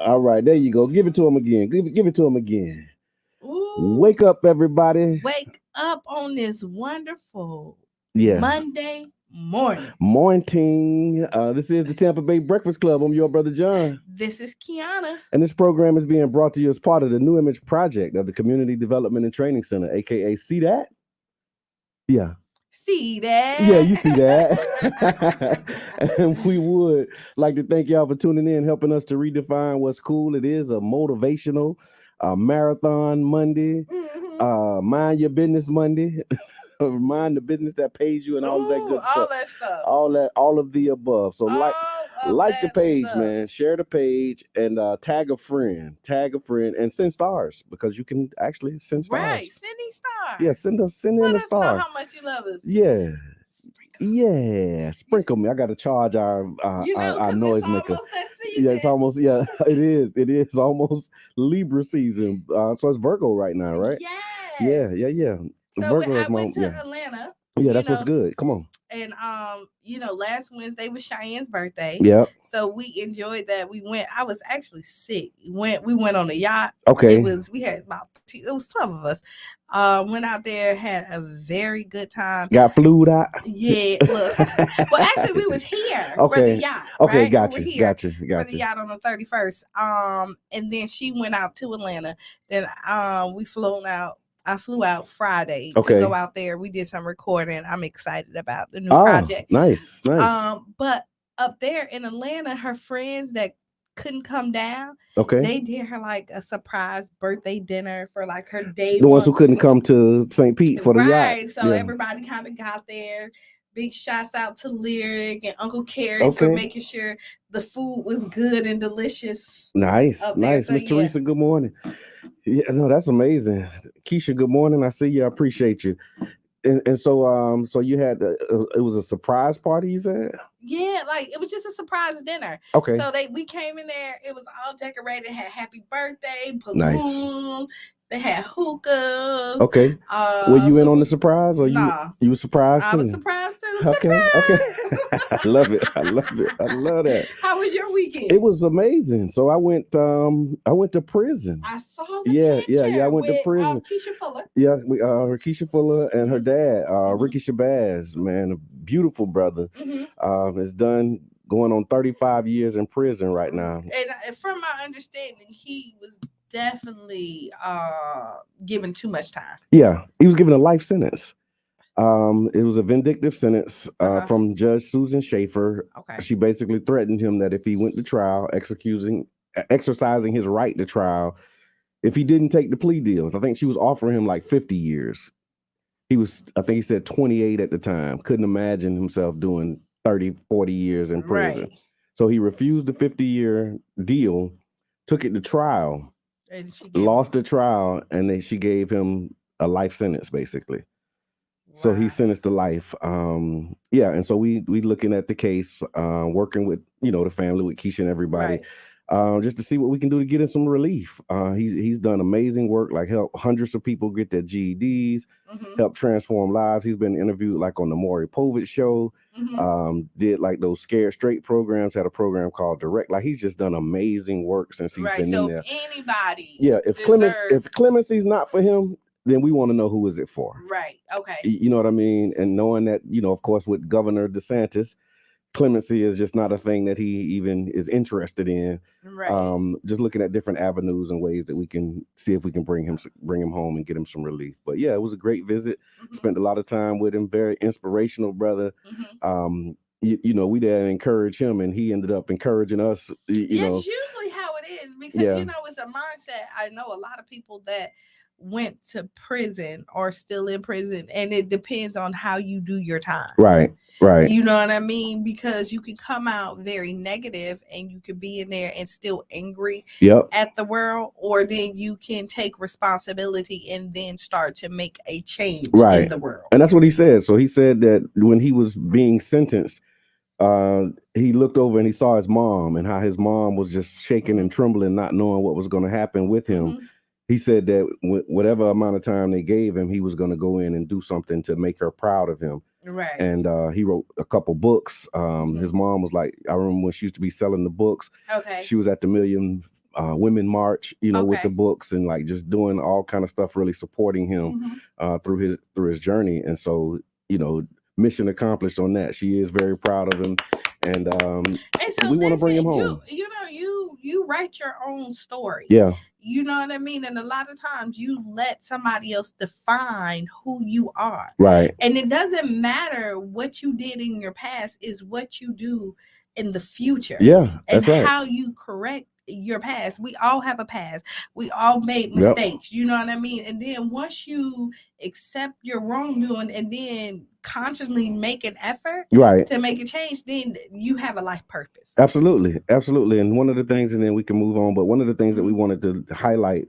All right, there you go. Give it to him again. Give it to him again. Ooh, Wake up, everybody. wake up on this wonderful Yeah. Monday morning. Morning. This is the Tampa Bay Breakfast Club. I'm your brother John. This is Kiana. And this program is being brought to you as part of the New Image Project of the Community Development and Training Center, aka See That? Yeah. See Yeah, that? you see that. And we would like to thank y'all for tuning in, helping us to redefine what's cool. It is a motivational marathon Monday, Mhm. mind your business Monday, mind the business that pays you, and all of that Ooh, good all stuff. that stuff. All of the above. So All of like the that page, stuff. man. Share the page and tag a friend, and send stars because you can actually send Right. stars. Send these Yeah, stars. send in Let a us know star. how much you love us. Yeah, Sprinkle. yeah. Sprinkle me. I got to charge our Because it's noise maker. almost that Yeah, it's season. almost it is. It is almost Libra season. So it's Virgo right now, right? Yes. Yeah. So Virgo I is my went to Atlanta, yeah. That's what's good. Come on. and last Wednesday was Cheyenne's birthday. Yeah. So we enjoyed that. We went. I was actually sick. We went on a yacht. Okay. We had about 13, it was 12 of us. Went out there, had a very good time. Got flued out. Yeah, look. Well, actually, we was here for the Okay. yacht, Okay. right? We were Gotcha. here Gotcha. for the Gotcha. yacht on the 31st. And then she went out to Atlanta. Then we flown out. I flew out Friday to go Okay. out there. We did some recording. I'm excited about the new Oh, project. nice. Nice. But up there in Atlanta, her friends that couldn't come down, Okay. they did her like a surprise birthday dinner for like her day The ones one. who couldn't come to St. Pete for the yacht. Right. So Yeah. everybody kind of got there. Big shouts out to Lyric and Uncle Carrie for Okay. making sure the food was good and delicious Nice. up there. Nice. So Miss yeah. Teresa, good morning. Yeah, no, that's amazing. Keisha, good morning. I see you. I appreciate you. And so you had it was a surprise party, you said? Yeah, like it was just a surprise dinner. Okay. So we came in there, it was all decorated, had happy birthday, Nice. balloons, they had hookahs. Okay. Were you in So on the we surprise or nah. you were surprised I was too? surprised too. Okay. I Surprise! love it. I love it. I love that. How was your It weekend? was amazing. So I went to prison. I saw the Yeah. I picture went to with prison. Keisha Fuller. Yeah, Keisha Fuller and her Hmm. dad, Hmm. Ricky Shabazz, man, a beautiful brother. Hmm. Has done going on 35 years in prison right now. And from my understanding, he was definitely given too much time. Yeah, he was given a life sentence. It was a vindictive sentence Uh-huh. from Judge Susan Schaefer. Okay. She basically threatened him that if he went to trial, exercising his right to trial, if he didn't take the plea deals, I think she was offering him like 50 years. I think he said 28 at the time. Couldn't imagine himself doing 30, 40 years in prison. Right. So he refused the 50-year deal, took it to trial, And she gave lost him the trial, and then she gave him a life sentence basically. So he wow. sentenced to life. Yeah, and so we looking at the case, working with the family, with Keisha and everybody, Right. just to see what we can do to get him some relief. He's done amazing work, like help hundreds of people get their GEDs, Hmm. help transform lives. He's been interviewed like on the Maury Povich show. Hmm. Did like those Scared Straight programs. Had a program called Direct. Like he's just done amazing work since he's Right. been in So there. if anybody Yeah, deserves if clemency's not for him, then we want to know who is it for. right. Okay. You know what I mean? And knowing that, of course, with Governor DeSantis, clemency is just not a thing that he even is interested in. Right. Just looking at different avenues and ways that we can see if we can bring him home and get him some relief. But yeah, it was a great visit. Hmm. Spent a lot of time with him. Very inspirational brother. Hmm. We did encourage him, and he ended up encouraging us. Yes, usually how it is because Yeah, it's a mindset. I know a lot of people that went to prison or still in prison, and it depends on how you do your time. right. You know what I mean? Because you can come out very negative and you could be in there and still angry Yep. at the world, or then you can take responsibility and then start to make a change in Right. the world. And that's what he said. So he said that when he was being sentenced, he looked over and he saw his mom and how his mom was just shaking and trembling, not knowing what was going to happen with him. Mhm. He said that whatever amount of time they gave him, he was going to go in and do something to make her proud of him. Right. And he wrote a couple books. Mhm. His mom was like, I remember when she used to be selling the books. Okay. She was at the Million Women March, with the Okay. books and like just doing all kind of stuff, really supporting him Mhm. through his journey. And so, mission accomplished on that. She is very proud of him, and And so we want to bring him listen, home. you write your own story. Yeah, You know what I mean? And a lot of times you let somebody else define who you are. right. And it doesn't matter what you did in your past, is what you do in the future Yeah, and that's right. how you correct your past. We all have a past. We all made Yep. mistakes. You know what I mean? And then once you accept your wrongdoing and then consciously make an effort Right. to make a change, then you have a life purpose. Absolutely, absolutely. And one of the things, and then we can move on. But one of the things that we wanted to highlight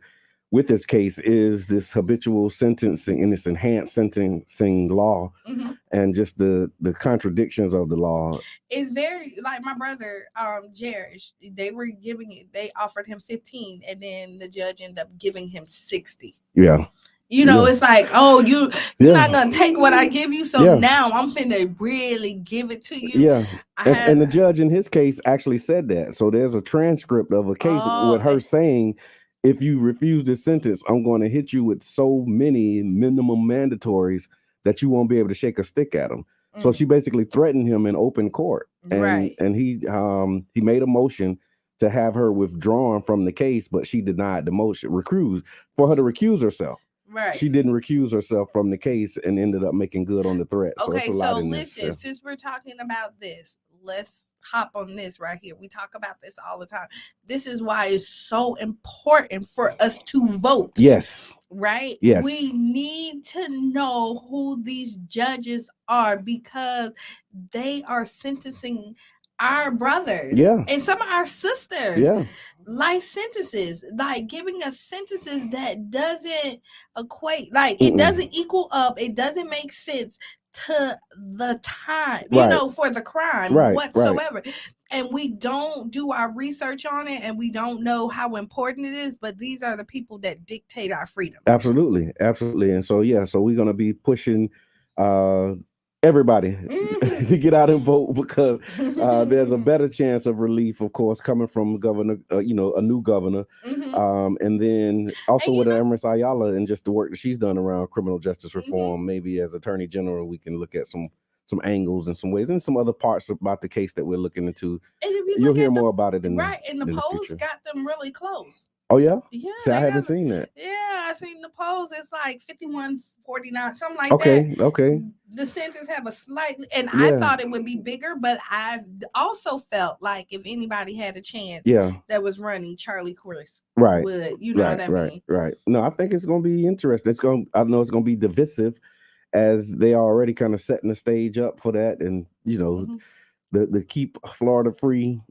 with this case is this habitual sentencing and this enhanced sentencing law, Mm-hmm. and just the contradictions of the law. It's very like my brother, Jared. They offered him 15, and then the judge ended up giving him 60. Yeah. Yeah. It's like, oh, you're Yeah. not gonna take what I give you, so Yeah. now I'm finna really give it to you. Yeah. I And, had the judge in his case actually said that. So there's a transcript of a case with her saying, if you refuse this sentence, I'm going to hit you with so many minimum mandatories that you won't be able to shake a stick at them. So she basically threatened him in open court, and right. and he made a motion to have her withdrawn from the case, but she denied the motion, for her to recuse herself. Right. She didn't recuse herself from the case and ended up making good on the threat. Okay, so listen, since we're talking about this, let's hop on this right here. We talk about this all the time. This is why it's so important for us to vote. Yes. Right? Yes. We need to know who these judges are, because they are sentencing our brothers, and some of our sisters, life sentences, like giving us sentences that doesn't equate, like it doesn't equal up, it doesn't make sense to the time, for the crime whatsoever. And we don't do our research on it, and we don't know how important it is, but these are the people that dictate our freedom. Absolutely. And so so we're going to be pushing everybody to get out and vote, because there's a better chance of relief, of course, coming from governor, a new governor, and then also with Empress Ayala and just the work that she's done around criminal justice reform. Maybe as Attorney General, we can look at some angles and some ways and some other parts about the case that we're looking into. You'll hear more about it in the polls future. got them really close. Oh yeah? Yeah. See, I haven't seen that. Yeah, I seen the polls. It's like 51-49, something like that. Okay. The Centers have a slightly, and I thought it would be bigger, but I also felt like if anybody had a chance, that was running, Charlie Crist would. What I mean? Right. No, I think it's going to be interesting. I know it's going to be divisive, as they are already kind of setting the stage up for that, and the keep Florida free.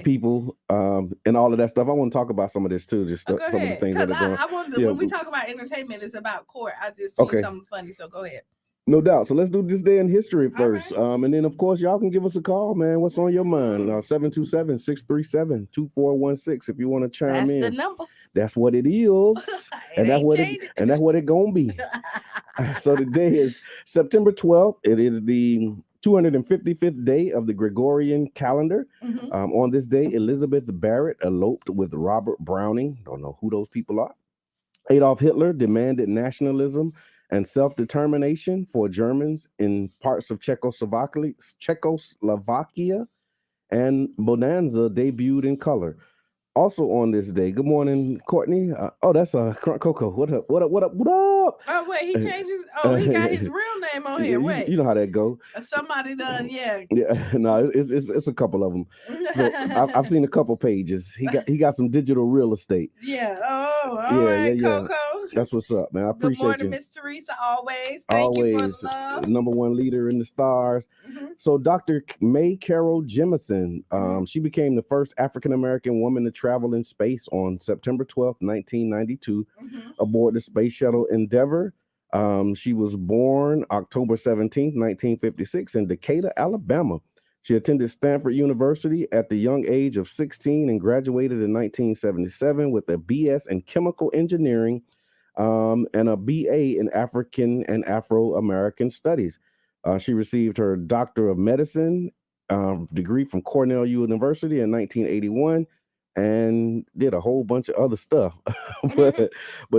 People and all of that stuff. I want to talk about some of this too. Just some of the things that are going. I wonder, when we talk about entertainment, it's about court. I just seen something funny, so go ahead. No doubt. So let's do this day in history first. Right. And then of course y'all can give us a call, man. What's on your mind? 727-637-2416 if you want to chime in. That's the number. That's what it is. and that's what it gonna be. So today is September 12th. It is the 255th day of the Gregorian calendar. On this day, Elizabeth Barrett eloped with Robert Browning. Don't know who those people are. Adolf Hitler demanded nationalism and self-determination for Germans in parts of Czechoslovakia, and Bonanza debuted in color. Also on this day, good morning, Courtney. That's Coco. What up? What up? What up? What up? Oh wait, he changed his. Oh, he got his real name on here. Wait, you know how that go. Somebody done, yeah. No, it's a couple of them. So I've seen a couple pages. He got some digital real estate. Yeah. Oh, all right, Coco. That's what's up, man. I appreciate you. Good morning, Miss Teresa. Thank you for the love. Number one leader in the stars. So Dr. May Carroll Jemison, she became the first African American woman to travel in space on September 12th, 1992, aboard the Space Shuttle Endeavour. She was born October 17th, 1956, in Decatur, Alabama. She attended Stanford University at the young age of 16 and graduated in 1977 with a BS in chemical engineering and a BA in African and Afro-American studies. She received her Doctor of Medicine degree from Cornell University in 1981 and did a whole bunch of other stuff. but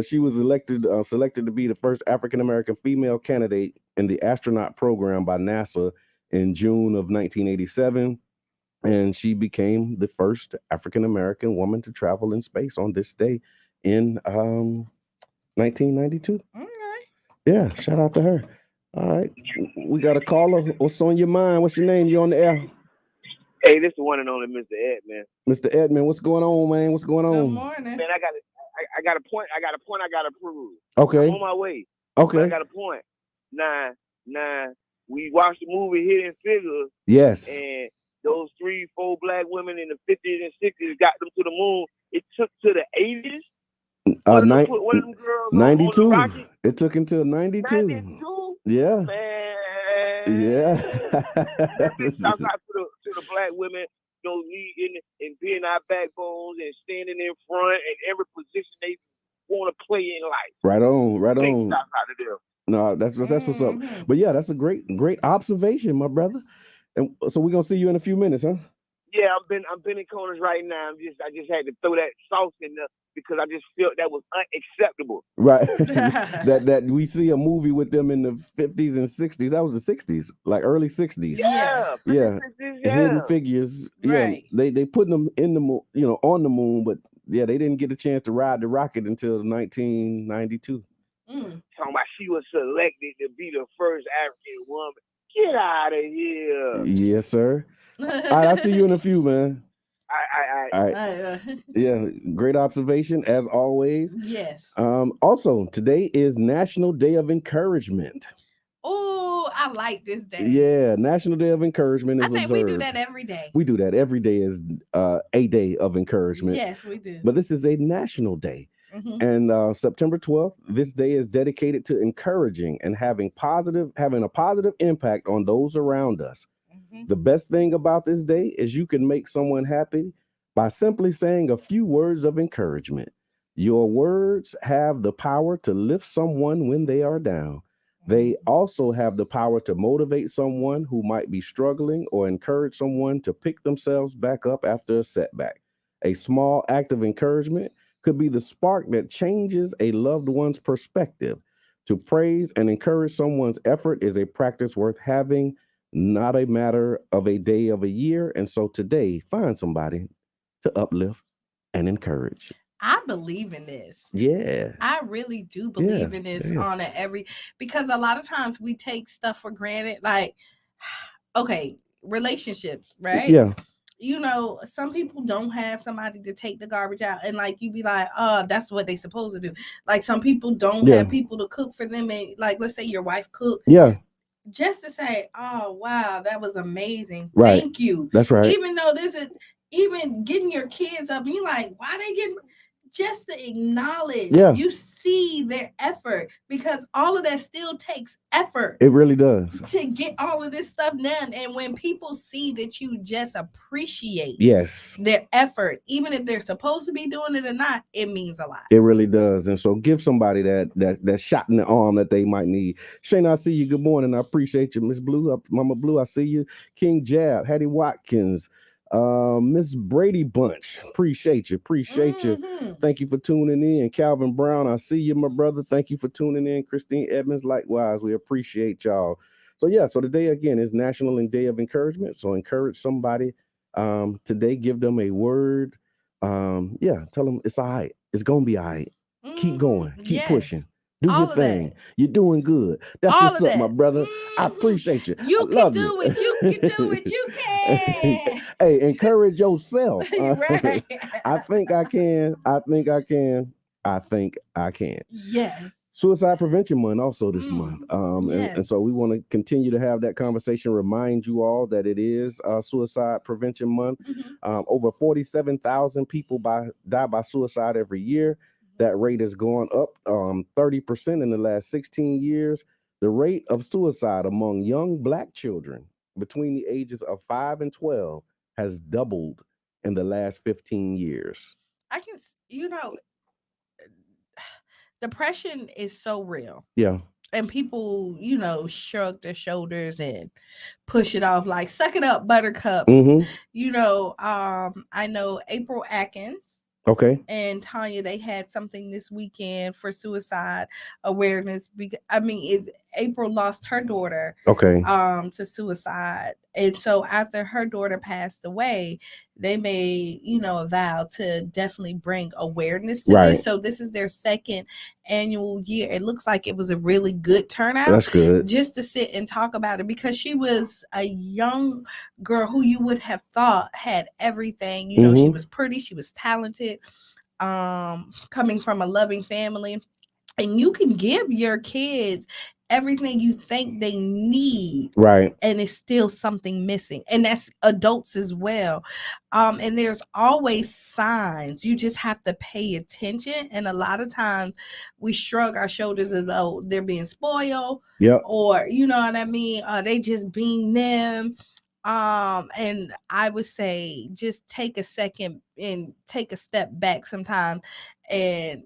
she was selected to be the first African American female candidate in the astronaut program by NASA in June of 1987. And she became the first African American woman to travel in space on this day in 1992. Okay. Yeah, shout out to her. All right, we got a caller. What's on your mind? What's your name? You on the air? Hey, this is the one and only Mr. Edmund. Mr. Edmund, what's going on, man? What's going on? Good morning. Man, I got a point. I got to prove. Okay. I'm on my way. Okay. But I got a point. Now, we watched the movie Hidden Figures. Yes. And those 3-4 black women in the 50s and 60s got them to the moon. It took to the 80s. One of them girls 92. It took until 92. 92? Yeah. Man. Yeah. Shout out to the black women, leading and being our backbones and standing in front and every position they want to play in life. Right on. Shout out to them. No, that's what's up. But yeah, that's a great observation, my brother. And so we're gonna see you in a few minutes, huh? Yeah, I'm been in corners right now. I just had to throw that sauce in there because I just felt that was unacceptable. Right. that we see a movie with them in the 50s and 60s. That was the 60s, like early 60s. Yeah. Hidden Figures. Right. Yeah, they put them in the on the moon, but yeah, they didn't get a chance to ride the rocket until 1992. Talking about she was selected to be the first African woman. Get out of here. Yes, sir. All right, I'll see you in a few, man. All right. Yeah, great observation as always. Yes. Also, today is National Day of Encouragement. Oh, I like this day. Yeah, National Day of Encouragement is I think observed. we do that every day. We do that every day is a day of encouragement. Yes, we do. But this is a national day. And September 12th, this day is dedicated to encouraging and having a positive impact on those around us. The best thing about this day is you can make someone happy by simply saying a few words of encouragement. Your words have the power to lift someone when they are down. They also have the power to motivate someone who might be struggling or encourage someone to pick themselves back up after a setback. A small act of encouragement could be the spark that changes a loved one's perspective. To praise and encourage someone's effort is a practice worth having, not a matter of a day of a year. And so today, find somebody to uplift and encourage. I believe in this. Yeah. I really do believe in this on because a lot of times we take stuff for granted. Like, okay, relationships, right? Yeah. Some people don't have somebody to take the garbage out, and like you be like, oh, that's what they supposed to do. Like some people don't have people to cook for them, and like let's say your wife cooked. Yeah. Just to say, oh wow, that was amazing. Right. Thank you. That's right. Even though this is even getting your kids up, and you like, why they getting just to acknowledge you see their effort, because all of that still takes effort. It really does. To get all of this stuff done. And when people see that you just appreciate their effort, even if they're supposed to be doing it or not, it means a lot. It really does. And so give somebody that shot in the arm that they might need. Shane, I see you. Good morning. I appreciate you. Miss Blue, Mama Blue, I see you. King Jab, Hattie Watkins, Miss Brady Bunch, appreciate you. Thank you for tuning in. Calvin Brown, I see you, my brother. Thank you for tuning in. Christine Edmonds, likewise, we appreciate y'all. So today again is National Day of Encouragement. So encourage somebody today. Give them a word. Tell them it's all right. It's gonna be all right. Keep going. Keep pushing. Do your thing. You're doing good. That's what's up, my brother. I appreciate you. You can do it. You can do it. You can. Hey, encourage yourself. Right. I think I can. I think I can. I think I can. Yes. Suicide Prevention Month also this month. And so we want to continue to have that conversation, remind you all that it is Suicide Prevention Month. Over 47,000 people die by suicide every year. That rate has gone up 30% in the last 16 years. The rate of suicide among young Black children between the ages of 5 and 12 has doubled in the last 15 years. Depression is so real. Yeah. and people, shrug their shoulders and push it off like, suck it up, Buttercup. I know April Atkins. Okay. And Tanya, they had something this weekend for suicide awareness. April lost her daughter. Okay. To suicide, and so after her daughter passed away, they made a vow to definitely bring awareness to this. So this is their second annual year. It looks like it was a really good turnout. That's good. Just to sit and talk about it, because she was a young girl who you would have thought had everything. She was pretty, she was talented, coming from a loving family, and you can give your kids everything you think they need, right? And it's still something missing, and that's adults as well. And there's always signs. You just have to pay attention. And a lot of times we shrug our shoulders as though they're being spoiled, or you know what I mean, they just being them. And I would say just take a second and take a step back sometimes and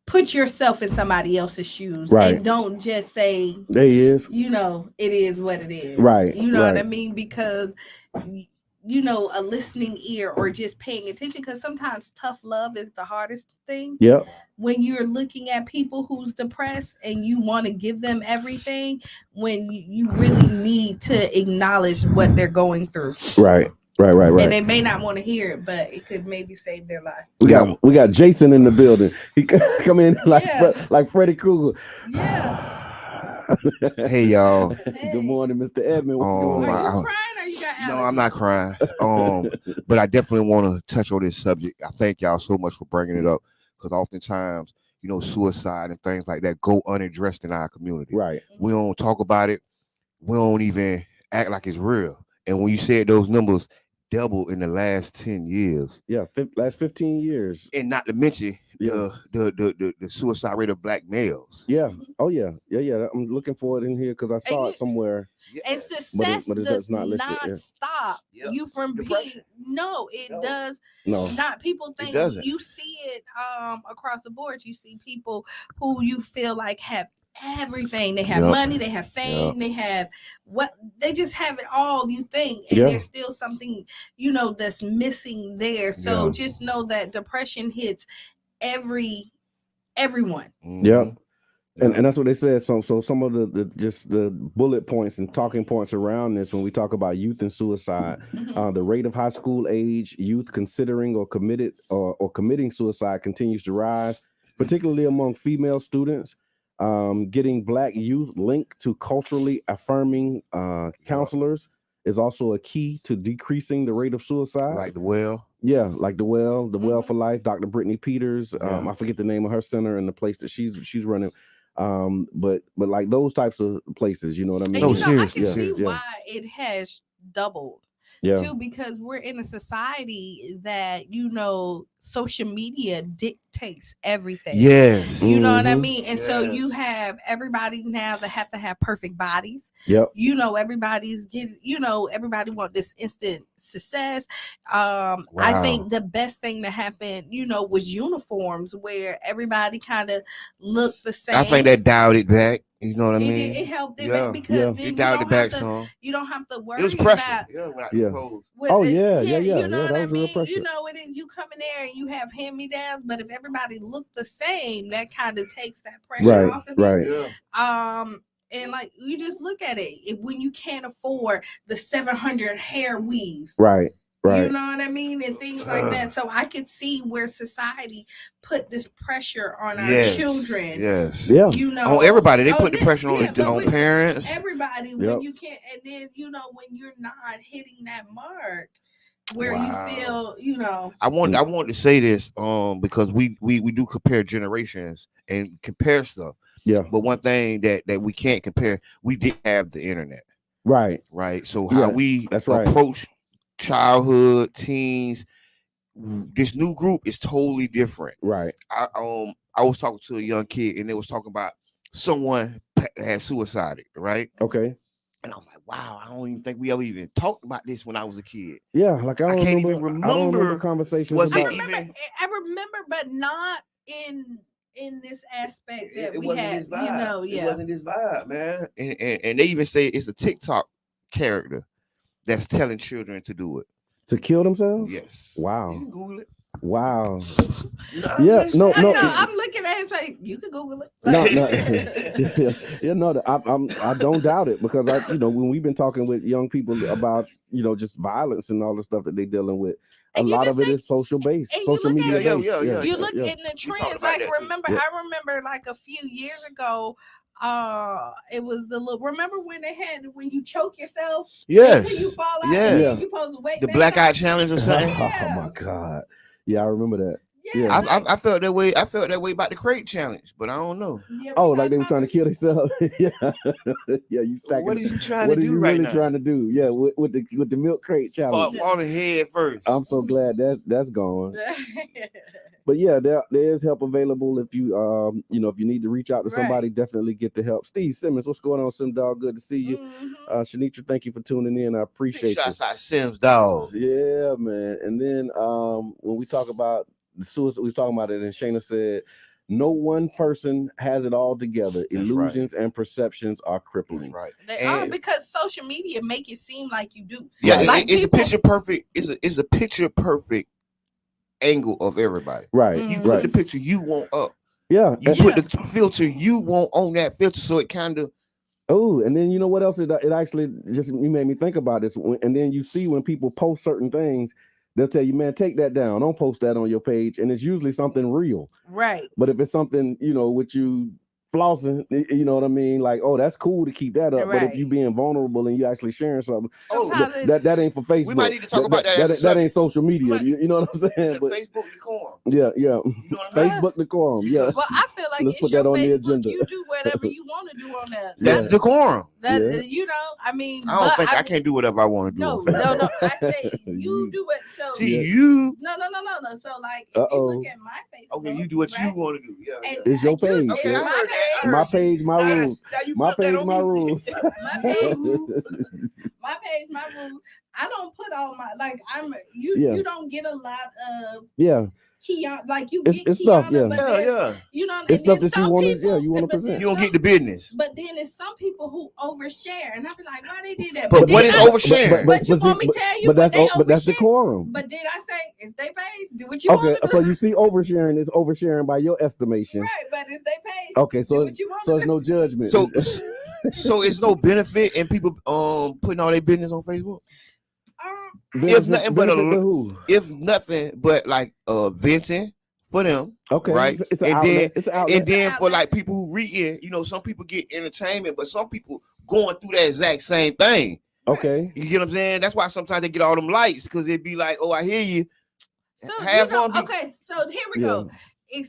put yourself in somebody else's shoes, right? And don't just say there he is. It is what it is, right? What I mean, because a listening ear or just paying attention, because sometimes tough love is the hardest thing. Yep. When you're looking at people who's depressed and you want to give them everything, when you really need to acknowledge what they're going through, right? Right. And they may not want to hear it, but it could maybe save their life. We got Jason in the building. He come in like Freddy Krueger. Yeah. Hey y'all. Hey. Good morning, Mr. Edmund. What's going on? Are you crying or you got allergies? No, I'm not crying. But I definitely want to touch on this subject. I thank y'all so much for bringing it up, because oftentimes, suicide and things like that go unaddressed in our community. Right. We don't talk about it. We don't even act like it's real. And when you said those numbers doubled in the last 10 years. Yeah, last 15 years. And not to mention the suicide rate of black males. Yeah. Oh yeah. I'm looking for it in here because I saw it somewhere. And success does not stop you from being. No, it does not. People think you see it across the board. You see people who you feel like have everything. They have money, they have fame, they have they just have it all, you think, and there's still something that's missing there. So just know that depression hits everyone. And that's what they said. So some of the bullet points and talking points around this, when we talk about youth and suicide, the rate of high school age youth considering or committing suicide continues to rise, particularly among female students. Getting black youth linked to culturally affirming counselors is also a key to decreasing the rate of suicide. Like the Well. Yeah, like the Well for Life, Dr. Brittany Peters. I forget the name of her center and the place that she's running. But like those types of places, you know what I mean? No, seriously. I can see why it has doubled. Too, because we're in a society that social media dictates everything. Yes. You know what I mean? And so you have everybody now that have to have perfect bodies. Yep. Everybody's getting, everybody want this instant success. Wow. I think the best thing that happened, was uniforms, where everybody kind of looked the same. I think that dialed it back. You know what I mean? It helped it back, because then it dialed it back some. You don't have to worry. It was pressure. About yeah. Oh yeah. You know what I mean? It is. You come in there and you have hand-me-downs, but if everybody looked the same, that kind of takes that pressure off of you. And like, you just look at it. When you can't afford the 700 hair weaves, right. You know what I mean? And things like that. So I could see where society put this pressure on our children. Yes. Yeah. On everybody. They put the pressure on parents. Everybody. When you can't, and then, when you're not hitting that mark where you feel, I want to say this because we do compare generations and compare stuff. Yeah. But one thing that we can't compare, we did have the internet. Right. So how we approach childhood, teens, this new group is totally different. Right. I was talking to a young kid and they was talking about someone had suicided, right? Okay. And I was like, wow, I don't even think we ever even talked about this when I was a kid. Yeah, like I can't even remember. I don't remember conversations. I remember, but not in in this aspect that it we wasn't had, his vibe. you know, It wasn't his vibe, man. And they even say it's a TikTok character that's telling children to do it. To kill themselves? Yes. Wow. You can Google it. Wow. Yeah, no. I'm looking at his face. You can Google it. No. I don't doubt it, because when we've been talking with young people about just violence and all the stuff that they're dealing with, a lot of it is social based, social media based. You look in the trends. Like I remember like a few years ago. It was remember when you choke yourself? Yes. Until you fall out. Yeah. And then you supposed to wait. The blackout challenge or something. Oh my God. Yeah, I remember that. Yeah. I felt that way. I felt that way about the crate challenge, but I don't know. Yeah, like they were trying to kill themselves. Yeah. You stacking. What are you trying to do right now? What are you really trying to do? Yeah, with the milk crate challenge. Falling head first. I'm so glad that's gone. But yeah, there is help available if you if you need to reach out to somebody, definitely get the help. Steve Simmons, what's going on, Sim Dog? Good to see you. Shanitra, thank you for tuning in. I appreciate it. Shots out Sims Dog. Yeah, man. And then when we talk about the suicide, we was talking about it, and Shayna said, no one person has it all together. That's Illusions and perceptions are crippling. That's right. They are, because social media make it seem like you do. Yeah, like it's a picture perfect. It's a picture perfect angle of everybody. Right. You put the picture you want up. Yeah. You put the filter you want on that filter, so it kind of. Oh, and then you know what else? It actually you made me think about this. And then you see when people post certain things, they'll tell you, man, take that down. Don't post that on your page. And it's usually something real. Right. But if it's something, with you flossing, you know what I mean? Like, oh, that's cool to keep that up. Right. But if you being vulnerable and you actually sharing something, that ain't for Facebook. We might need to talk about that. That ain't social media. You know what I'm saying? But Facebook decorum. Yeah. You know what I mean? Facebook decorum. Yeah. Well, I feel like let's put that on the agenda. You do whatever you want to do on that. That's decorum. I I can't do whatever I want to do. No. I say you do it. So you. No. So like, if you look at my Facebook, okay, you do what you want to do. Yeah. It's your page. Okay, my page, my rules. My page, my rules. My page, my rules. I don't put all my you don't get a lot of Kiana, like you get it's Kiana, stuff, but you know, it's stuff that you want to present. You don't get the business. But then it's some people who overshare, and I be like, why they did that? But what is oversharing? But you want me to tell you? But that's decorum. But then I say, it's their page. Do what you want to do. So you see, oversharing is oversharing by your estimation, right? But it's their page. Okay, so it's no judgment. So it's no benefit in people putting all their business on Facebook. If nothing but like venting for them, okay, right? It's an outlet. And then for like people who read, some people get entertainment, but some people going through that exact same thing. Okay, you get what I'm saying? That's why sometimes they get all them likes, because it'd be like, oh, I hear you. So okay, so here we go.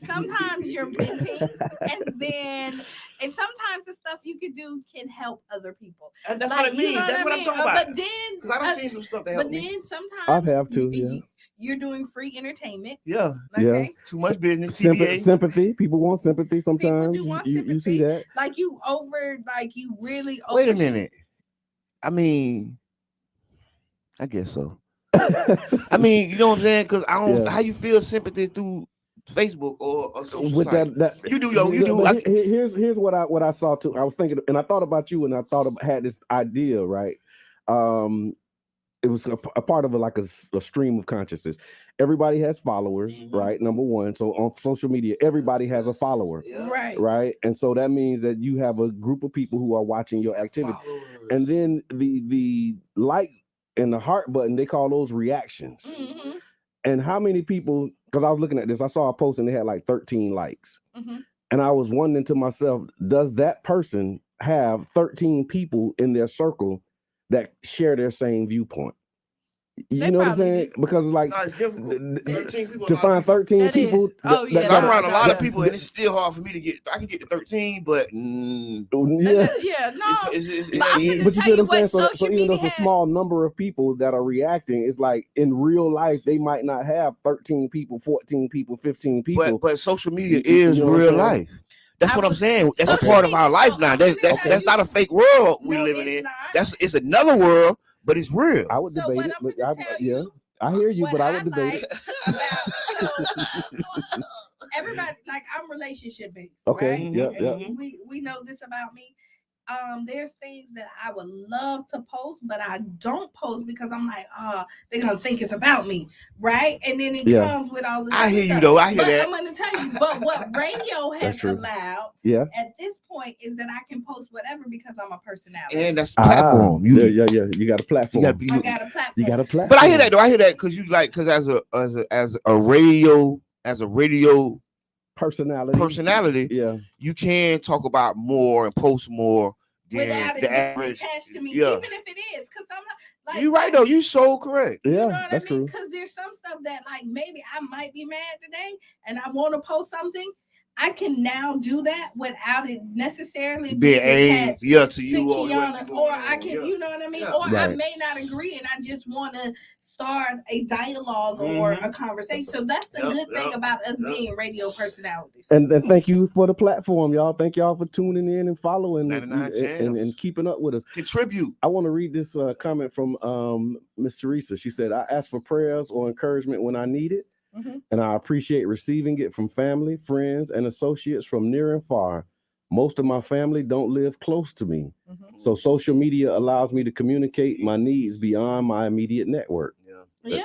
Sometimes you're venting, and sometimes the stuff you can do can help other people. And that's what I mean. That's what I'm talking about. But then, because I don't see some stuff that help me. But then sometimes I have to. You're doing free entertainment. Yeah. Okay. Yeah. Too much business. Sympathy. People want sympathy sometimes. People do want sympathy. You see that? Like you really. Wait a minute. I mean, I guess so. I mean, you know what I'm saying? Because I don't. How you feel sympathy through Facebook or social with site? that you do. Here's what I saw too. I was thinking, and I thought about you, and I had this idea, right? It was a part of a stream of consciousness. Everybody has followers, right? Number one. So on social media, everybody has a follower, right? And so that means that you have a group of people who are watching your activity, and then the like and the heart button, they call those reactions. Mm-hmm. And how many people? Because I was looking at this, I saw a post and they had like 13 likes, and I was wondering to myself, does that person have 13 people in their circle that share their same viewpoint? You know what I'm saying? Because it's difficult. 13 people to find 13 people. I'm around a lot of people, and it's still hard for me to get. I can get to 13, but but you see what I'm saying? So even though it's a small number of people that are reacting, it's like in real life they might not have 13 people, 14 people, 15 people. But social media is real life. That's what I'm saying. That's a part of our life now. That's not a fake world we're living in. It's another world, but it's real. I would debate it, but I hear you, but I would debate it. everybody, like, I'm relationship based. Okay. Right? Yeah. We know this about me. There's things that I would love to post, but I don't post because I'm like, they're gonna think it's about me, right? And then it comes with all this. I hear you though. I hear that. I'm gonna tell you, but what radio has allowed, at this point, is that I can post whatever because I'm a personality, and that's the platform. You got a platform. I got a platform. You got a platform. But I hear that though. I hear that because as a radio personality, you can talk about more and post more than without the average. Attached to me, even if it is, because I'm not. Like, you're right though. You so correct. Yeah, you know what that's I mean? true. Because there's some stuff that, like, maybe I might be mad today and I want to post something. I can now do that without it necessarily being attached to you Kiana, or I can, you know what I mean? Or I may not agree and I just want to start a dialogue or a conversation. So that's the good thing about us being radio personalities. And thank you for the platform, y'all. Thank y'all for tuning in and following and keeping up with us. Contribute. I want to read this comment from Miss Teresa. She said, I ask for prayers or encouragement when I need it. And I appreciate receiving it from family, friends, and associates from near and far. Most of my family don't live close to me. So social media allows me to communicate my needs beyond my immediate network. I mean,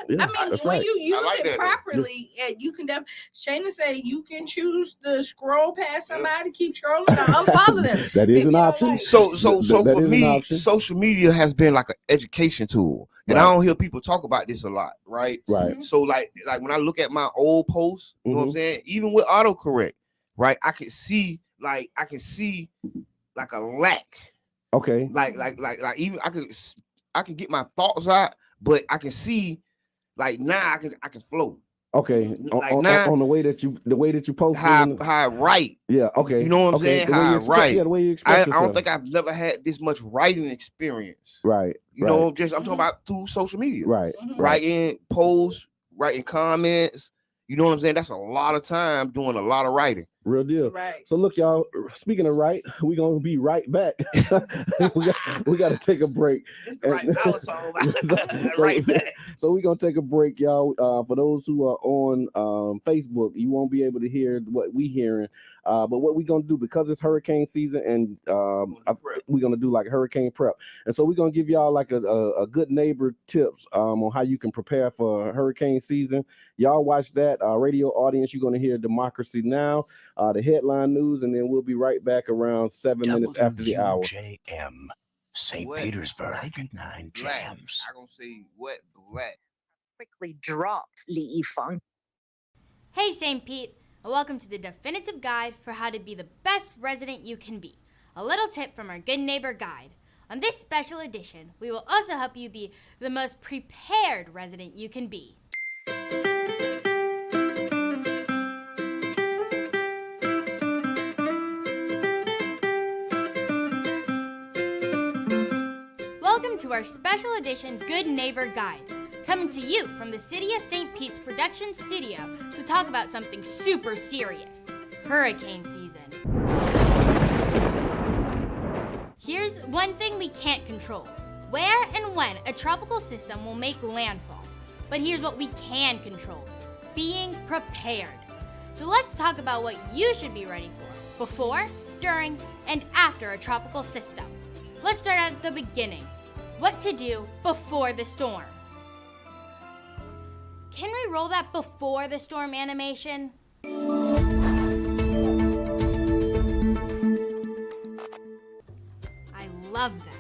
when you use it properly, you can Shayna said you can choose to scroll past somebody, keep scrolling, or unfollow them. That is an option. Like, so for me, social media has been like an education tool, and I don't hear people talk about this a lot, right? Right. So like when I look at my old posts, you know what I'm saying? Even with autocorrect, right? I can see like a lack. Okay. Like even I can get my thoughts out, but I can see. Like now I can flow. Okay. Like on the way that you post how I write. Yeah, okay. You know what I'm saying? How I write. Yeah, the way you express I don't think I've never had this much writing experience. Right. You know, I'm talking about through social media. Right. Writing posts, writing comments. You know what I'm saying? That's a lot of time doing a lot of writing. Real deal. Right. So look, y'all, speaking of right, we're gonna be right back. we gotta take a break. Right. I was talking about right back. So we're gonna take a break, y'all. For those who are on Facebook, you won't be able to hear what we hearing. But what we're gonna do, because it's hurricane season, and we're gonna do like hurricane prep. And so we're gonna give y'all like a good neighbor tips on how you can prepare for hurricane season. Y'all watch that radio audience. You're gonna hear Democracy Now!, the headline news, and then we'll be right back around 7 minutes after the hour. WJM, St. Petersburg, 9 jams. I'm gonna say what black. Quickly dropped Li Yifang. Hey St. Pete, and welcome to the definitive guide for how to be the best resident you can be. A little tip from our Good Neighbor Guide. On this special edition, we will also help you be the most prepared resident you can be. Welcome to our special edition Good Neighbor Guide, coming to you from the City of St. Pete's production studio to talk about something super serious, hurricane season. Here's one thing we can't control, where and when a tropical system will make landfall. But here's what we can control, being prepared. So let's talk about what you should be ready for, before, during, and after a tropical system. Let's start at the beginning. What to do before the storm. Can we roll that before the storm animation? I love that.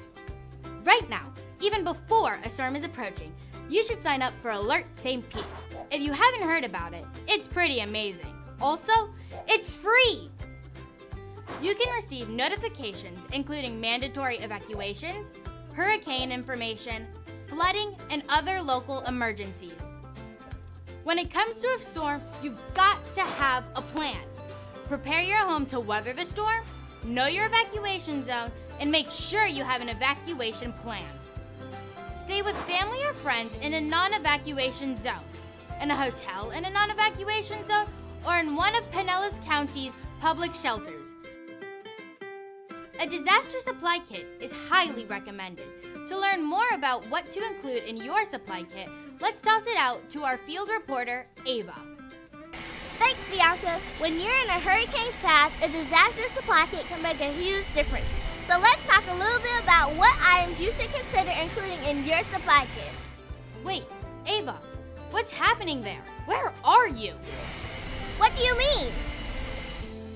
Right now, even before a storm is approaching, you should sign up for Alert St. Pete. If you haven't heard about it, it's pretty amazing. Also, it's free. You can receive notifications including mandatory evacuations, hurricane information, flooding, and other local emergencies. When it comes to a storm, you've got to have a plan. Prepare your home to weather the storm, know your evacuation zone, and make sure you have an evacuation plan. Stay with family or friends in a non-evacuation zone, in a hotel in a non-evacuation zone, or in one of Pinellas County's public shelters. A disaster supply kit is highly recommended. To learn more about what to include in your supply kit, let's toss it out to our field reporter, Ava. Thanks, Bianca. When you're in a hurricane's path, a disaster supply kit can make a huge difference. So let's talk a little bit about what items you should consider including in your supply kit. Wait, Ava, what's happening there? Where are you? What do you mean?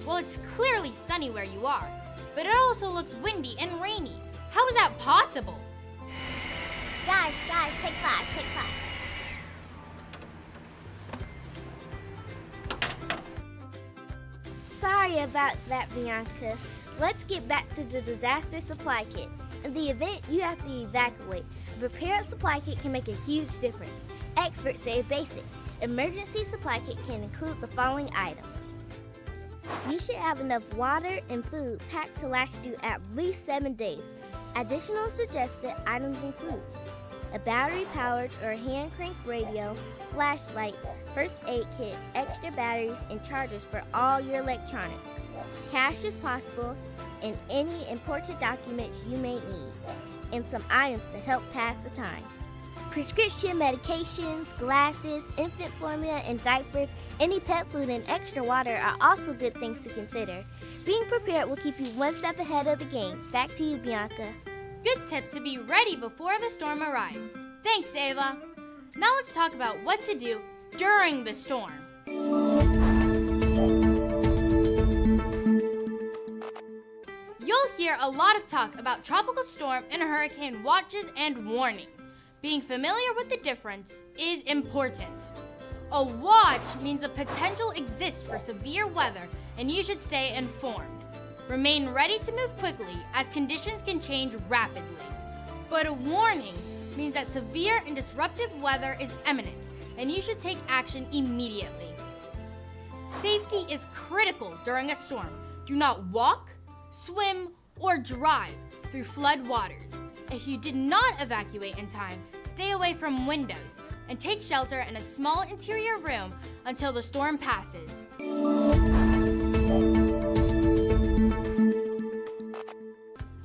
Well, it's clearly sunny where you are, but it also looks windy and rainy. How is that possible? Guys, take 5. Sorry about that, Bianca. Let's get back to the disaster supply kit. In the event you have to evacuate, a prepared supply kit can make a huge difference. Experts say basic. Emergency supply kit can include the following items. You should have enough water and food packed to last you at least 7 days. Additional suggested items include a battery-powered or hand-cranked radio, flashlight, first aid kit, extra batteries, and chargers for all your electronics. Cash if possible, and any important documents you may need, and some items to help pass the time. Prescription medications, glasses, infant formula, and diapers, any pet food, and extra water are also good things to consider. Being prepared will keep you one step ahead of the game. Back to you, Bianca. Good tips to be ready before the storm arrives. Thanks, Ava. Now let's talk about what to do during the storm. You'll hear a lot of talk about tropical storm and hurricane watches and warnings. Being familiar with the difference is important. A watch means the potential exists for severe weather and you should stay informed. Remain ready to move quickly as conditions can change rapidly. But a warning means that severe and disruptive weather is imminent and you should take action immediately. Safety is critical during a storm. Do not walk, swim, or drive through flood waters. If you did not evacuate in time, stay away from windows and take shelter in a small interior room until the storm passes.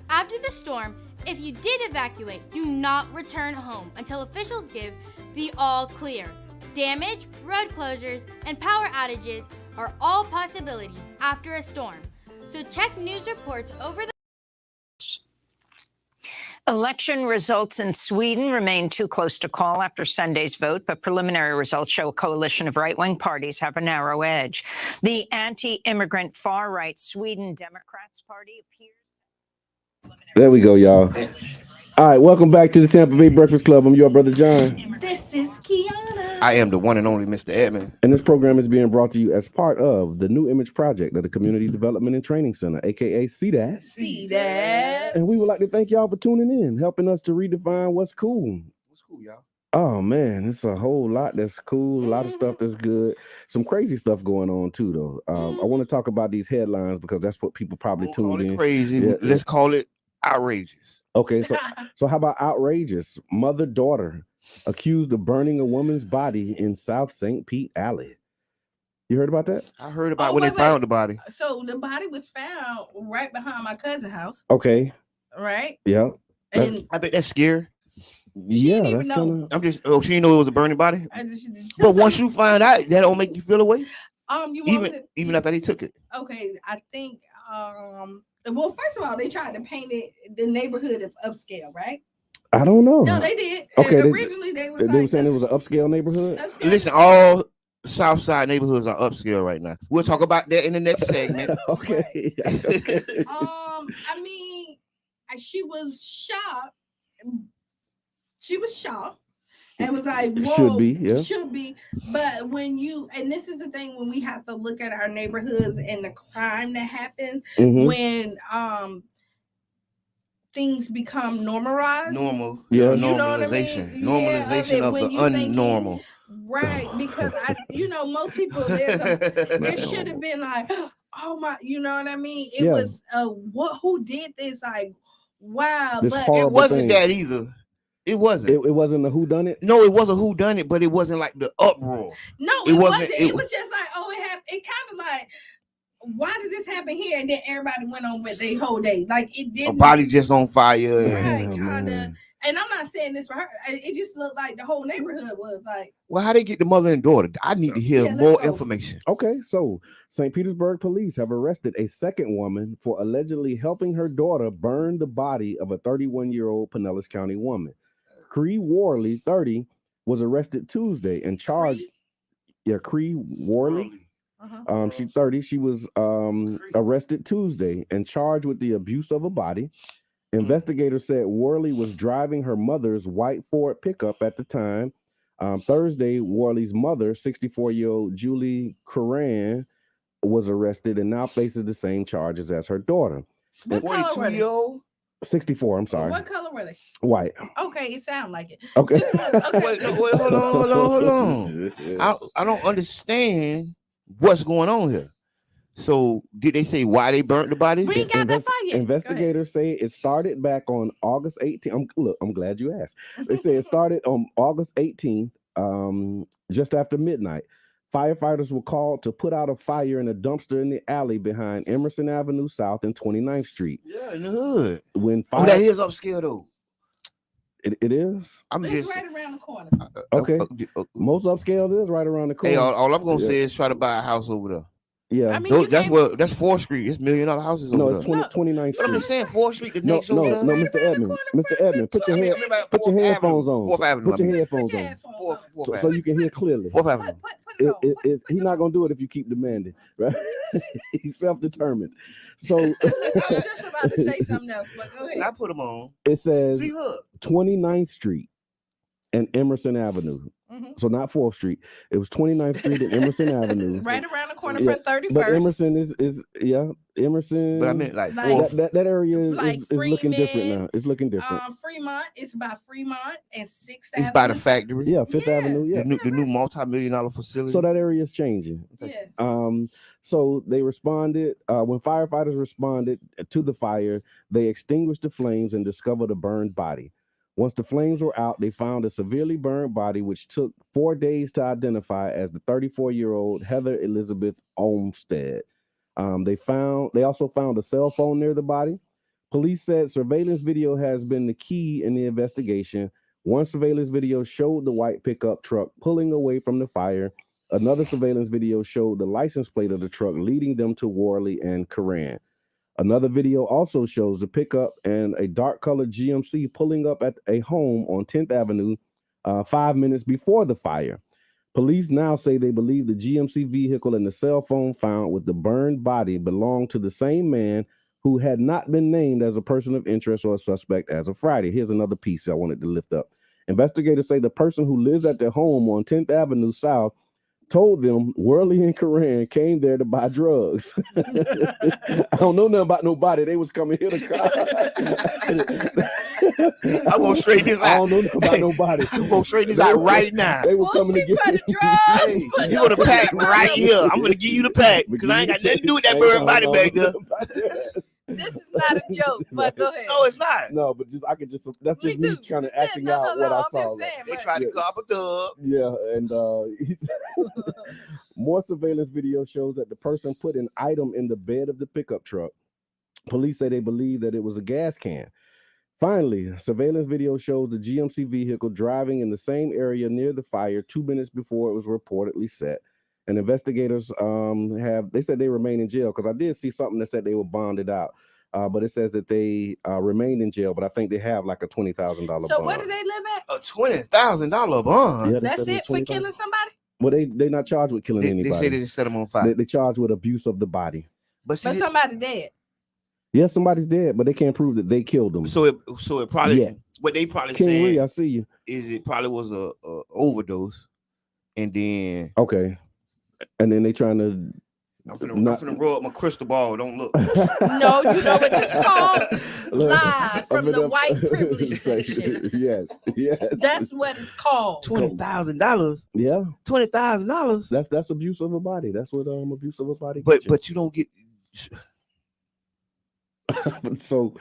After the storm, if you did evacuate, do not return home until officials give the all clear. Damage, road closures, and power outages are all possibilities after a storm. So check news reports over the Election results in Sweden remain too close to call after Sunday's vote, but preliminary results show a coalition of right-wing parties have a narrow edge. The anti-immigrant far-right Sweden Democrats Party appears... There we go, y'all. All right, welcome back to the Tampa Bay Breakfast Club. I'm your brother John. This is Kiana. I am the one and only Mr. Edmond. And this program is being brought to you as part of the New Image Project of the Community Development and Training Center, aka CDAT. CDAT. And we would like to thank y'all for tuning in, helping us to redefine what's cool. What's cool, y'all? Oh man, it's a whole lot that's cool, a lot of stuff that's good. Some crazy stuff going on too, though. I want to talk about these headlines because that's what people probably tune in. Crazy. Yeah. Let's call it outrageous. Okay, so how about outrageous? Mother-daughter accused of burning a woman's body in South St. Pete Alley. You heard about that? I heard about when they found the body. So the body was found right behind my cousin's house. Okay. Right? Yeah. And I bet that's scary. Yeah, that's kind of. I'm just. Oh, she didn't know it was a burning body. But once you find out, that don't make you feel away. Even after they took it. Okay, I think. Well, first of all, they tried to paint it the neighborhood of upscale, right? I don't know. No, they did. Okay, originally they were saying it was an upscale neighborhood. Listen, all South Side neighborhoods are upscale right now. We'll talk about that in the next segment. Okay. I mean, she was shocked. She was shocked. And was like, whoa, should be. But when you, and this is the thing, when we have to look at our neighborhoods and the crime that happens, when things become normalized. Normal. Yeah. You normalization. Know what I mean? Normalization of the unnormal. Right. Because most people, there should have been like, oh my, you know what I mean? It was who did this? Like, wow. But it wasn't that either. It wasn't. It wasn't a whodunit? No, it wasn't a whodunit, but it wasn't like the uproar. No, it wasn't. It was just like, it kind of like, why does this happen here? And then everybody went on with their whole day. Like it didn't. A body just on fire. Right, kind of. And I'm not saying this for her. It just looked like the whole neighborhood was like. Well, how they get the mother and daughter? I need to hear more information. Okay, so St. Petersburg police have arrested a second woman for allegedly helping her daughter burn the body of a 31-year-old Pinellas County woman. Cree Worley, 30, was arrested Tuesday and charged. Cree Worley. She's 30. She was arrested Tuesday and charged with the abuse of a body. Investigators said Worley was driving her mother's white Ford pickup at the time. Thursday, Worley's mother, 64-year-old Julie Curran, was arrested and now faces the same charges as her daughter. 42-year-old? 64, I'm sorry. What color were they? White. Okay, it sounds like it. Okay. Wait, hold on. I don't understand what's going on here. So, did they say why they burnt the bodies? We ain't got that far yet. Investigators say it started back on August 18th. I'm glad you asked. They say it started on August 18th, just after midnight. Firefighters were called to put out a fire in a dumpster in the alley behind Emerson Avenue South and 29th Street. Yeah, in the hood. That is upscale though. It is. It's right around the corner. Okay. Most upscale is right around the corner. Hey, all I'm gonna say is try to buy a house over there. Yeah, I mean, that's 4th Street. It's $1 million houses over there. No, it's 29th Street. I'm just saying 4th Street. The No, next over there. Mr. Edmund, put your headphones on. 4th Avenue. Put your headphones on. So you can hear clearly. 4th Avenue. He's not gonna do it if you keep demanding, right? He's self-determined. So I was just about to say something else, but go ahead. I put them on. It says 29th Street and Emerson Avenue. So not 4th Street. It was 29th Street and Emerson Avenue. Right around the corner from 31st. But Emerson is Emerson. But I meant like that area like is looking different now. It's looking different. Fremont. It's by Fremont and 6th It's Avenue. by the factory. Yeah, 5th Avenue. Yeah, the new multi-million-dollar facility. So that area is changing. Yes. So they responded. When firefighters responded to the fire, they extinguished the flames and discovered a burned body. Once the flames were out, they found a severely burned body, which took 4 days to identify as the 34-year-old Heather Elizabeth Olmstead. They also found a cell phone near the body. Police said surveillance video has been the key in the investigation. One surveillance video showed the white pickup truck pulling away from the fire. Another surveillance video showed the license plate of the truck leading them to Worley and Curran. Another video also shows the pickup and a dark-colored GMC pulling up at a home on 10th Avenue 5 minutes before the fire. Police now say they believe the GMC vehicle and the cell phone found with the burned body belonged to the same man who had not been named as a person of interest or a suspect as of Friday. Here's another piece I wanted to lift up. Investigators say the person who lives at their home on 10th Avenue South told them Worley and Curran came there to buy drugs. I don't know nothing about nobody. They was coming here to I'm gonna straighten this out. I don't know nothing about nobody. I'm gonna straighten this out right now. They were coming to get drugs. You want a pack right here? I'm gonna give you the pack because I ain't got nothing to do with that burned body back there. This is not a joke, but go ahead. No, it's not. No, but that's just me kind of acting out what I saw. They tried to cop a dub. Yeah, and more surveillance video shows that the person put an item in the bed of the pickup truck. Police say they believe that it was a gas can. Finally, surveillance video shows the GMC vehicle driving in the same area near the fire 2 minutes before it was reportedly set. And investigators they said they remain in jail, because I did see something that said they were bonded out. But it says that they remain in jail, but I think they have like a $20,000 bond. So where do they live at? A $20,000 bond? Yeah, that's it for killing somebody? Well, they not charged with killing anybody. They say they just set them on fire. They charged with abuse of the body. But somebody dead. Yeah, somebody's dead, but they can't prove that they killed them. So it probably what they probably saying, I see you. Is it probably was a overdose, and then and then they trying to. I'm finna rub my crystal ball. Don't look. No, you know what it's called? Live from the white privilege section. Yes. That's what it's called. $20,000. Yeah. $20,000. That's abuse of a body. That's what abuse of a body. But you don't get. So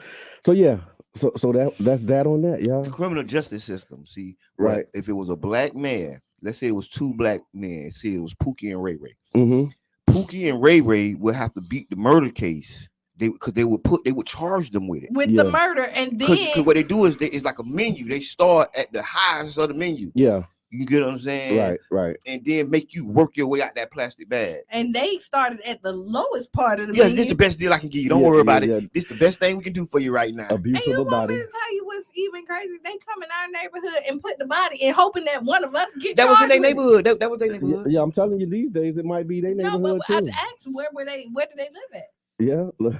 yeah. So that's that on that, y'all. The criminal justice system. See, right. If it was a black man, let's say it was two black men. See, it was Pookie and Ray Ray. Mm-hmm. Pookie and Ray Ray would have to beat the murder case because they would charge them with it with the murder, and then because what they do is it's like a menu. They start at the highest of the menu. Yeah. You get what I'm saying? Right. And then make you work your way out that plastic bag. And they started at the lowest part of the menu. menu. This is the best deal I can give you. Don't worry about it. This is the best thing we can do for you right now. Abuse and you of a want body. me to tell you what's even crazy? They come in our neighborhood and put the body and hoping that one of us get that was in their with neighborhood. That was their neighborhood. Yeah, I'm telling you, these days it might be their No, neighborhood but I too. asked where did they live at? Yeah, look,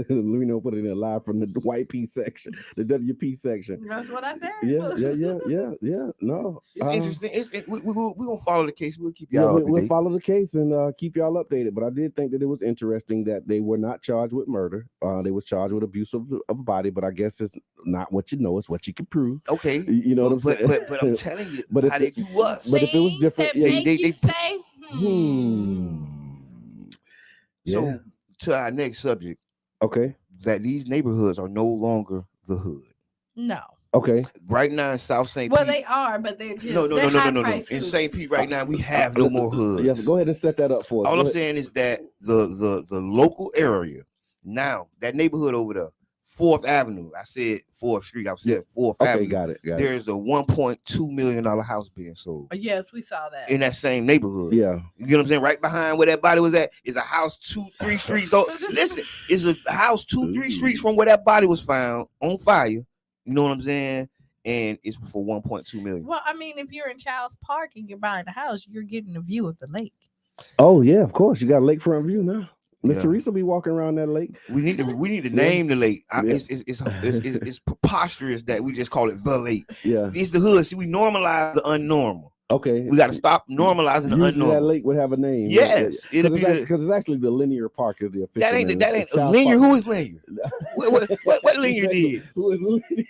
Lino put it in live from the white P section, the WP section. That's what I said. Yeah. No, it's interesting. We're gonna follow the case. We'll keep yeah, y'all. we'll follow the case and keep y'all updated. But I did think that it was interesting that they were not charged with murder. They was charged with abuse of a body. But I guess it's not what you know; it's what you can prove. Okay, you know what I'm saying. But I'm telling you, but how they do us. But if it was different, they say. So to our next subject, okay, that these neighborhoods are no longer the hood. No. Okay. Right now in South St. Well, Pete, they are, but they're just no. In St. Pete right now, we have no more hoods. Yes, go ahead and set that up for us. All I'm saying is that the local area now, that neighborhood over there, 4th Avenue. I said 4th Street. I said 4th Avenue. Got it. There's a $1.2 million house being sold. Yes, we saw that In that same neighborhood. Yeah. You know what I'm saying? Right behind where that body was at is a house 2-3 streets. So listen, it's a house 2-3 streets from where that body was found on fire. You know what I'm saying? And it's for $1.2 million. Well, I mean, if you're in Child's Park and you're buying a house, you're getting a view of the lake. Oh yeah, of course. You got a lakefront view now. Miss Teresa be walking around that lake. We need to name the lake. It's preposterous that we just call it the lake. Yeah, it's the hood. See, we normalize the unnormal. Okay, we got to stop normalizing the unnormal. That lake would have a name. Yes, it'll be because it's actually the Linear Park is the official. That ain't Linear. Who is Linear? what Linear did?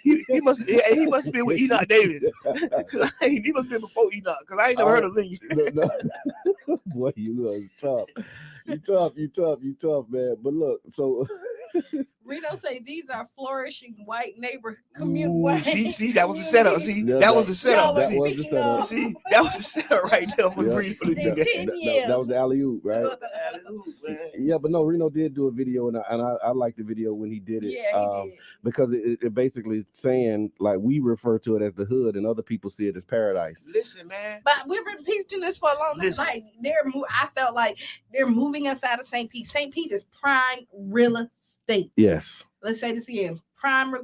He must have been with Enoch Davis. He must have been before Enoch because I ain't never heard of Linear. Boy, you are tough. You tough, man. But look, so Reno say these are flourishing white neighborhood community. See, that was the setup. See, that was the setup. That was the setup. See, that was the setup right there for Reno to do that. That was the alley-oop, right? Yeah, but no, Reno did do a video, and I liked the video when he did it. Yeah, he did. Because it basically is saying, like, we refer to it as the hood, and other people see it as paradise. Listen, man. But we've been preaching this for a long time. Like, I felt like they're moving us out of St. Pete. St. Pete is prime real estate. Yes. Let's say this again. Prime,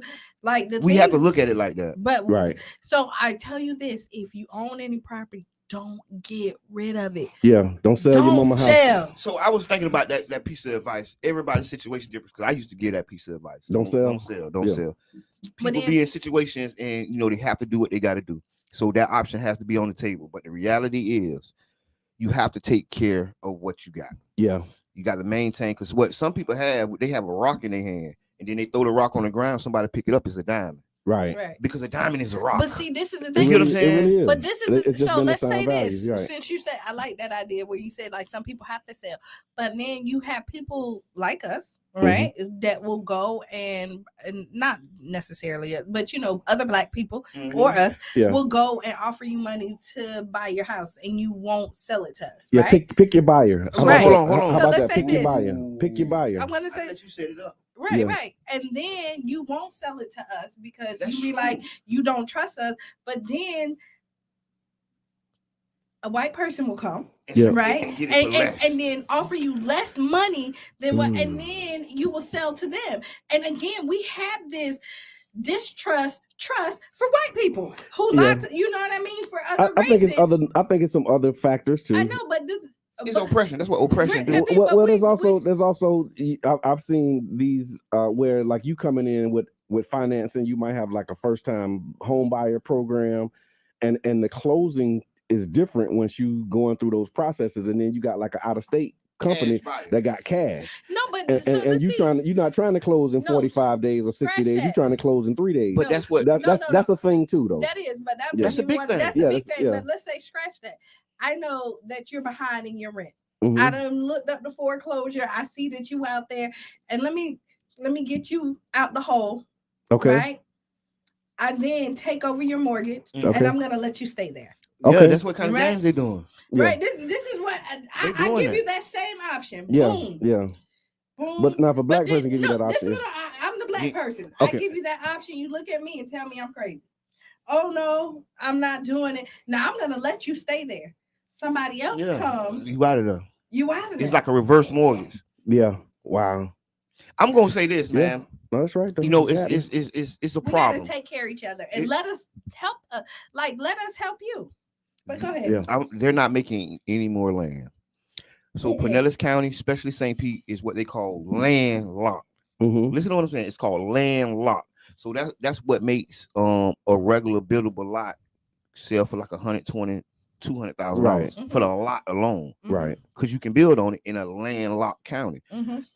like we have to look at it like that. But right. So I tell you this: if you own any property, don't get rid of it. Yeah, don't sell your mama house. So I was thinking about that piece of advice. Everybody's situation different because I used to give that piece of advice. Don't sell. People be in situations and they have to do what they got to do. So that option has to be on the table. But the reality is, you have to take care of what you got. Yeah, you got to maintain because what some people have, they have a rock in their hand and then they throw the rock on the ground. Somebody pick it up, it's a diamond. Right. Because a diamond is a rock. But see, this is the thing. You know what I'm saying? Really but this is so. Let's say values, this. right. Since you said, I like that idea where you said like some people have to sell, but then you have people like us, right, that will go and not necessarily, but other Black people or us will go and offer you money to buy your house, and you won't sell it to us. Yeah, right? pick your buyer. Right. Hold on. How So about let's that? say Pick your this. buyer. Pick your buyer. I'm gonna say that you set it up. Right. And then you won't sell it to us because you be like, you don't trust us. But then a white person will come, right? And then offer you less money than what, and then you will sell to them. And again, we have this trust for white people who lie to, you know what I mean? For other races. I think it's some other factors too. I know, but this it's oppression. That's what oppression do. Well, there's also I've seen these where like you coming in with financing, you might have like a first time home buyer program, and the closing is different once you going through those processes, and then you got like an out of state company that got cash. No, but and you're not trying to close in 45 days or 60 days. You're trying to close in 3 days. But that's what that's a thing too, though. That is, but that's a big thing. That's a big thing. But let's say scratch that. I know that you're behind in your rent. I done looked up the foreclosure. I see that you out there, and let me get you out the hole. Okay. Right. I then take over your mortgage, and I'm gonna let you stay there. Okay. Yeah, that's what kind of games they're doing. Right. This is what I give you that same option. Yeah. Boom. Yeah. Boom. But now if a black person give you that This option, is what I'm the black person. Okay. I give you that option. You look at me and tell me I'm crazy. Oh no, I'm not doing it. Now I'm gonna let you stay there. Somebody else comes. You out of there. You out of there. It's like a reverse mortgage. Yeah. Wow. I'm gonna say this, man. Yeah. No, that's right. You know, it's a problem. We gotta take care of each other and let us help. Let us help you. But go ahead. Yeah. They're not making any more land. So Pinellas County, especially St. Pete, is what they call landlocked. Mm-hmm. Listen to what I'm saying. It's called landlocked. So that's what makes a regular buildable lot sell for like $120,000, $200,000 for the lot alone. Right. Because you can build on it in a landlocked county.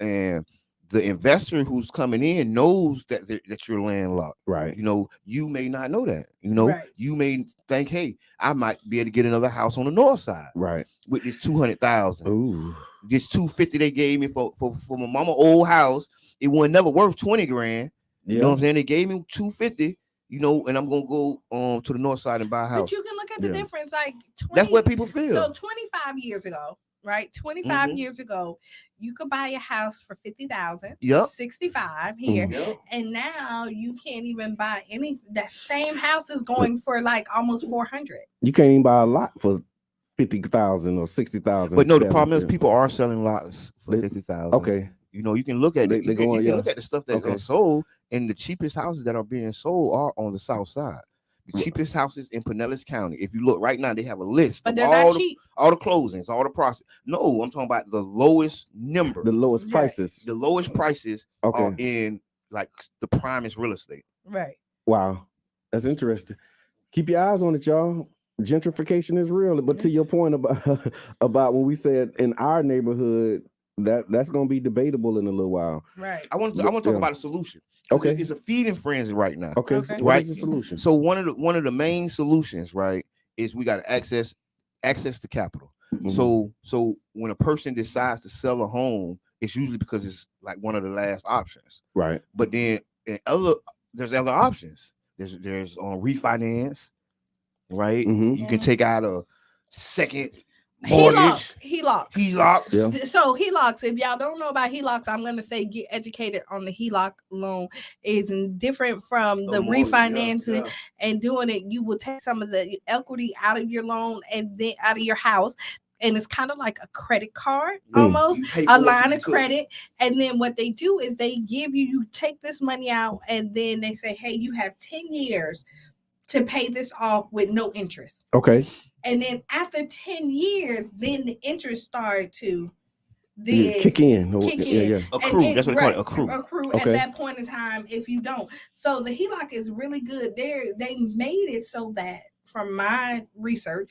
And the investor who's coming in knows that you're landlocked. Right. You know, you may not know that. You know, you may think, hey, I might be able to get another house on the north side. Right. With this $200,000. Ooh. This $250 they gave me for my mama old house. It was never worth $20,000. You know what I'm saying? They gave me $250. You know, and I'm gonna go to the north side and buy a house. But you can look at the difference. Like that's what people feel. So 25 years ago. Right, 25 years ago, you could buy a house for $50,000. Yep. 65 here, and now you can't even buy any. That same house is going for like almost 400. You can't even buy a lot for 50,000 or 60,000. But no, the problem is people are selling lots for 50,000. Okay. You know, you can look at it. You can look at the stuff that's sold, and the cheapest houses that are being sold are on the south side. The cheapest houses in Pinellas County. If you look right now, they have a list but of they're all not the, cheap. all the closings, all the process. No, I'm talking about the lowest number, the lowest prices. The lowest prices are in like the primest real estate. Right. Wow, that's interesting. Keep your eyes on it, y'all. Gentrification is real. But to your point about when we said in our neighborhood, that's going to be debatable in a little while. Right. I want to talk about a solution. Okay. It's a feeding frenzy right now. Okay. Right. What is the solution? So one of the main solutions, right, is we got to access to capital. So when a person decides to sell a home, it's usually because it's like one of the last options. Right. But then there's other options. There's on refinance, right? You can take out a second mortgage. HELOCs. Yeah. So HELOCs, if y'all don't know about HELOCs, I'm gonna say get educated on the HELOC loan. Is different from the refinancing and doing it. You will take some of the equity out of your loan and then out of your house. And it's kind of like a credit card, almost a line of credit. And then what they do is they give you take this money out, and then they say, hey, you have 10 years to pay this off with no interest. Okay. And then after 10 years, then the interest started to kick in. Accrue. That's what they call it. Accrue at that point in time if you don't. So the HELOC is really good. They made it so that, from my research,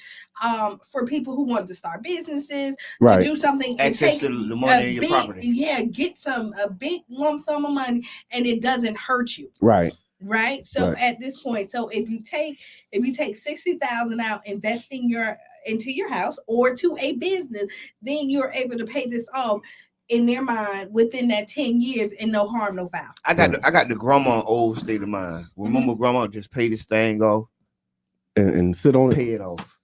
for people who want to start businesses, to do something, access to the money in your property. Yeah, get a big lump sum of money, and it doesn't hurt you. Right. Right. So at this point, so if you take $60,000 out, investing into your house or to a business, then you're able to pay this off in their mind within that 10 years and no harm, no foul. I got the grandma old state of mind. Remember, grandma just pay this thing off and sit on it. Pay it off.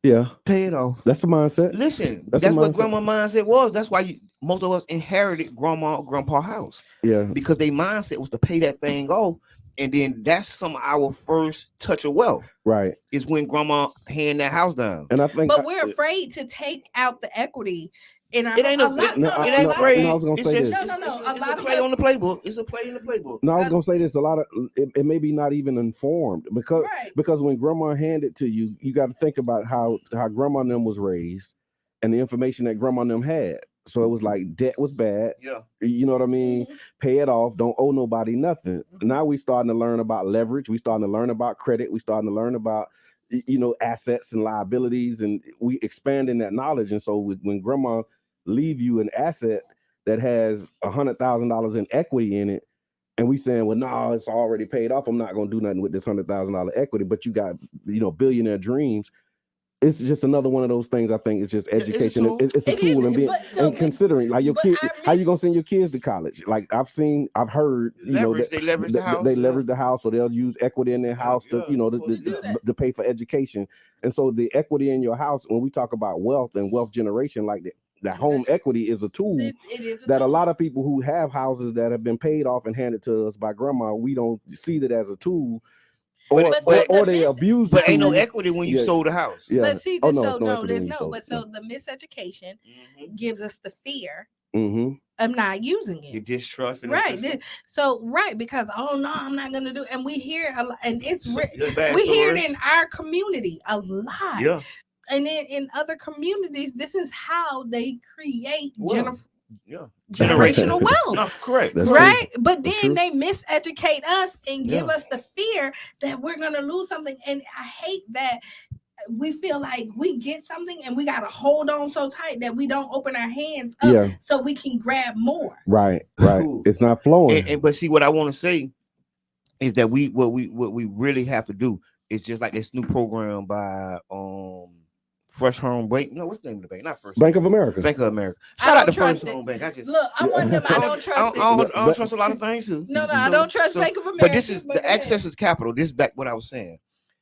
Yeah. Pay it off. That's the mindset. Listen, that's what grandma mindset was. That's why most of us inherited grandpa's house. Yeah. Because their mindset was to pay that thing off. And then that's some of our first touch of wealth. Right. Is when grandma hand that house down. And I think but we're afraid to take out the equity in our it ain't afraid. I was gonna say this. No. It's a play on the playbook. It's a play in the playbook. No, I was gonna say this. A lot of it may be not even informed because when grandma handed to you, you got to think about how grandma and them was raised and the information that grandma and them had. So it was like debt was bad. Yeah. You know what I mean? Pay it off. Don't owe nobody nothing. Now we starting to learn about leverage. We starting to learn about credit. We starting to learn about, assets and liabilities, and we expanding that knowledge. And so when grandma leave you an asset that has $100,000 in equity in it, and we saying, well, no, it's already paid off. I'm not going to do nothing with this $100,000 equity, but you got, billionaire dreams. It's just another one of those things. I think it's just education. It's a tool, and considering like your kid, how you gonna send your kids to college? Like I've heard, they leverage the house. They leverage the house, so they'll use equity in their house to pay for education. And so the equity in your house, when we talk about wealth and wealth generation, like that home equity is a tool it is that a lot of people who have houses that have been paid off and handed to us by grandma, we don't see that as a tool. Or they abuse. But ain't no equity when you sold the house. Yeah. But see, there's no, there's no. But so the miseducation gives us the fear of not using it. The distrust, right? So because no, I'm not gonna do. And we hear a lot, and it's we hear it in our community a lot. Yeah. And then in other communities, this is how they create generational wealth. No, correct. That's right? true. But then they miseducate us and give us the fear that we're gonna lose something. And I hate that we feel like we get something and we gotta hold on so tight that we don't open our hands up so we can grab more. Right. It's not flowing. But see, what I want to say is that what we really have to do is just like this new program by Fresh Home Bank. No, what's the name of the bank? Not First Bank of America. Bank of America. Shout out to First it. Home Bank. I just look. I'm one of them. I don't trust it. I don't trust a lot of things too. No, I don't trust Bank of America. But this is the access is capital. This is back what I was saying.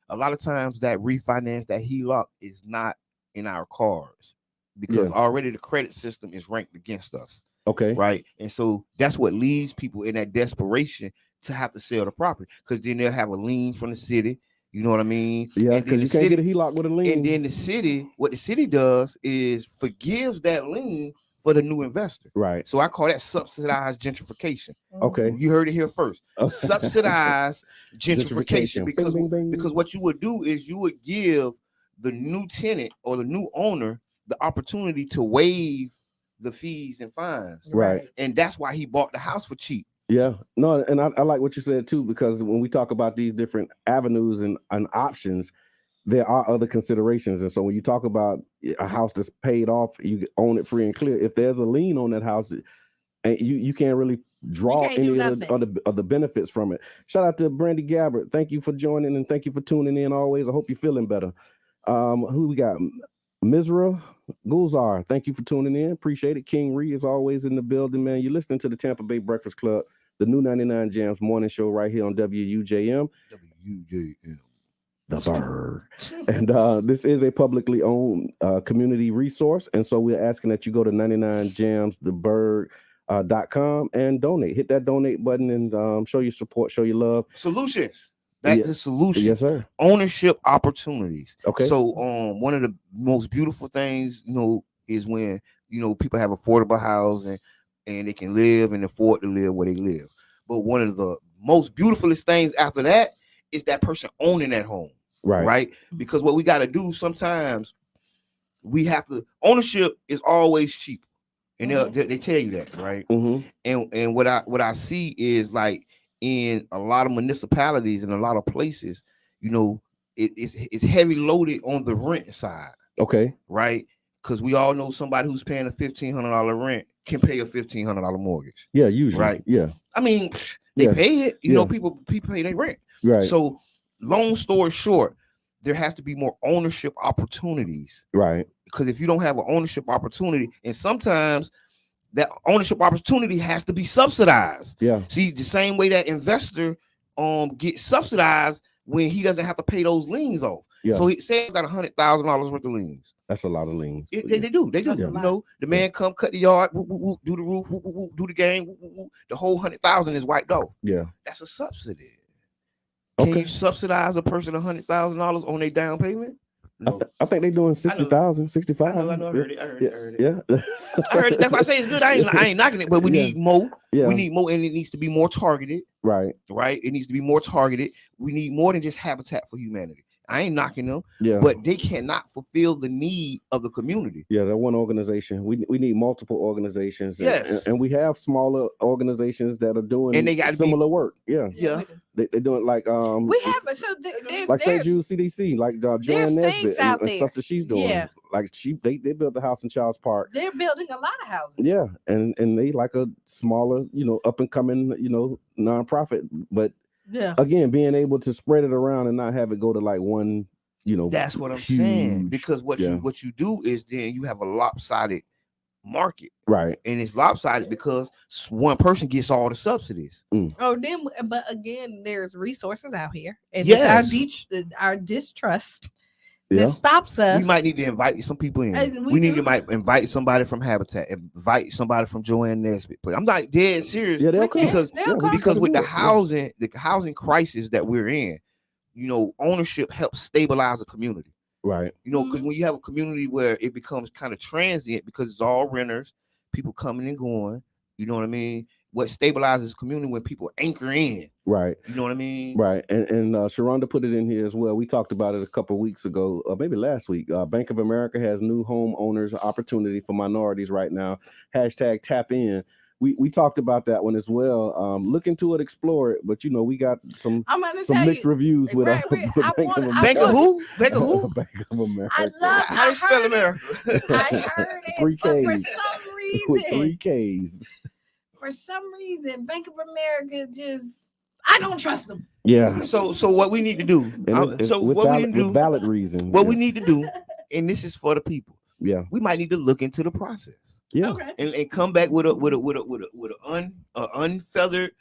A lot of times that refinance, that HELOC is not in our cards because already the credit system is ranked against us. Okay. Right. And so that's what leads people in that desperation to have to sell the property because then they'll have a lien from the city. You know what I mean? Yeah, because you can't get a HELOC with a lien. And then the city, what the city does is forgives that lien for the new investor. Right. So I call that subsidized gentrification. Okay. You heard it here first. Subsidized gentrification because what you would do is you would give the new tenant or the new owner the opportunity to waive the fees and fines. Right. And that's why he bought the house for cheap. Yeah, no, and I like what you said too, because when we talk about these different avenues and options, there are other considerations. And so when you talk about a house that's paid off, you own it free and clear. If there's a lien on that house, and you can't really draw any of the benefits from it. Shout out to Brandy Gabbard. Thank you for joining and thank you for tuning in always. I hope you're feeling better. Who we got? Misra Gulzar, thank you for tuning in. Appreciate it. King Ree is always in the building, man. You're listening to the Tampa Bay Breakfast Club, the new 99 Jams morning show right here on WUJM. The Berg. And this is a publicly owned community resource. And so we're asking that you go to 99jamstheberg.com and donate. Hit that donate button and show your support, show your love. Solutions. Back to solutions. Yes, sir. Ownership opportunities. Okay. So one of the most beautiful things, is when, people have affordable housing and they can live and afford to live where they live. But one of the most beautifulest things after that is that person owning that home. Right. Because what we got to do sometimes we have to, ownership is always cheap. And they tell you that, right? And what I see is like in a lot of municipalities and a lot of places, it's heavy loaded on the rent side. Okay. Right. Because we all know somebody who's paying a $1,500 rent can pay a $1,500 mortgage. Yeah, usually. Right. Yeah. I mean, they pay it. People pay their rent. Right. So long story short, there has to be more ownership opportunities. Right. Because if you don't have an ownership opportunity, and sometimes that ownership opportunity has to be subsidized. Yeah. See, the same way that investor gets subsidized when he doesn't have to pay those liens off. Yeah. So he says got $100,000 worth of liens. That's a lot of liens. They do. They do. Yeah. The man come cut the yard, do the roof, do the game, the whole $100,000 is wiped off. Yeah. That's a subsidy. Can you subsidize a person $100,000 on their down payment? No. I think they're doing 60,000, 65. I know. I heard it. Yeah. I heard it. That's why I say it's good. I ain't knocking it, but we need more. Yeah. We need more, and it needs to be more targeted. Right. It needs to be more targeted. We need more than just Habitat for Humanity. I ain't knocking them, but they cannot fulfill the need of the community. Yeah, they're one organization. We need multiple organizations. Yes. And we have smaller organizations that are doing and they got similar work. Yeah. Yeah. They're doing like we have so there's like St. Jude CDC, like Joanne Nesbitt and stuff that she's doing. Yeah. Like they built a house in Charles Park. They're building a lot of houses. Yeah, and they like a smaller, up and coming, nonprofit, but again, being able to spread it around and not have it go to like one, that's what I'm saying. Because what you do is then you have a lopsided market, right? And it's lopsided because one person gets all the subsidies. But again, there's resources out here, and it's our distrust that stops us. We might need to invite some people in. We need to invite somebody from Habitat, invite somebody from Joanne Nesbitt. I'm not dead serious. Yeah, because with the housing crisis that we're in, ownership helps stabilize a community. Right. Because when you have a community where it becomes kind of transient because it's all renters, people coming and going, you know what I mean? What stabilizes community when people anchor in. Right. You know what I mean? Right. And Sharonda put it in here as well. We talked about it a couple of weeks ago, maybe last week. Bank of America has new homeowners opportunity for minorities right now. # tap in. We talked about that one as well. Look into it, explore it. But we got some mixed reviews with Bank of America. Bank of who? Bank of who? Bank of America. How do you spell America? I heard it. 3 Ks. But for some reason, with 3 Ks. For some reason, Bank of America I don't trust them. Yeah. So what we need to do? Valid reason. What we need to do, and this is for the people. Yeah. We might need to look into the process. Yeah. Okay. And come back with a unfeathered.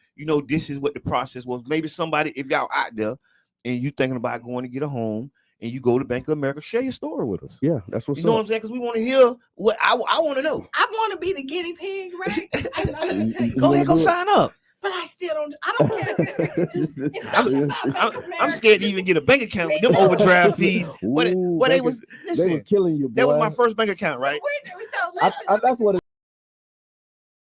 This is what the process was. Maybe somebody, if y'all out there and you thinking about going to get a home, and you go to Bank of America, share your story with us. Yeah, that's what's you know what I'm saying? Because we want to hear what I want to know. I want to be the guinea pig, right? Go ahead, go sign up. But I don't care. I'm scared to even get a bank account with them overdraft fees. They was killing you, boy. That was my first bank account, right? That's what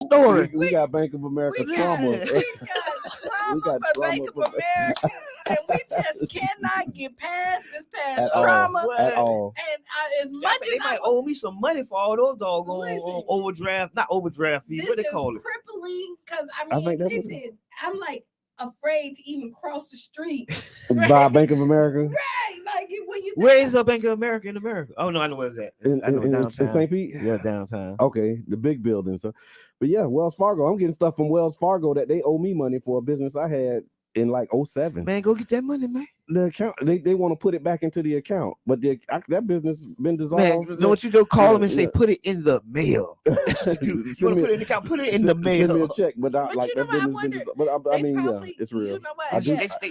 story. We got Bank of America trauma. We got trauma for Bank of America, and we just cannot get past this trauma at all. And as much as they might owe me some money for all those doggone not overdraft fees. What they call it? Crippling. Because listen, I'm like afraid to even cross the street by Bank of America. Right, like when you. Where is a Bank of America in America? Oh no, I know where's that. I know downtown. In St. Pete. Yeah, downtown. Okay, the big building. So, but yeah, Wells Fargo. I'm getting stuff from Wells Fargo that they owe me money for a business I had in like 2007. Man, go get that money, man. The account they want to put it back into the account, but that business been dissolved. Man, you know what you do? Call them and say, put it in the mail. You want to put it in the account? Put it in the mail. Send me a check, but that business been dissolved. But I mean, it's real. You know what?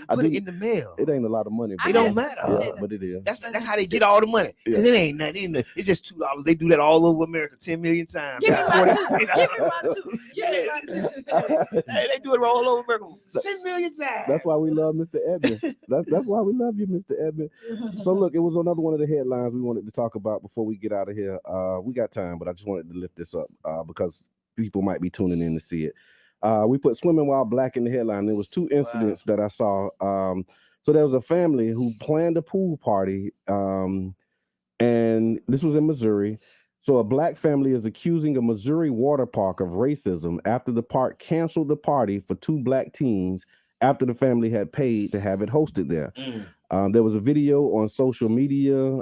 Put it in the mail. It ain't a lot of money. It don't matter. Yeah, but it is. That's how they get all the money. Because it ain't nothing in there. It's just $2. They do that all over America 10 million times. Give me my two. Hey, they do it all over America 10 million times. That's why we love Mr. Edmond. That's why we love you, Mr. Edmond. So look, it was another one of the headlines we wanted to talk about before we get out of here. We got time, but I just wanted to lift this up because people might be tuning in to see it. We put swimming while black in the headline. There was 2 incidents that I saw. So there was a family who planned a pool party, and this was in Missouri. So a black family is accusing a Missouri water park of racism after the park canceled the party for 2 black teens after the family had paid to have it hosted there. There was a video on social media.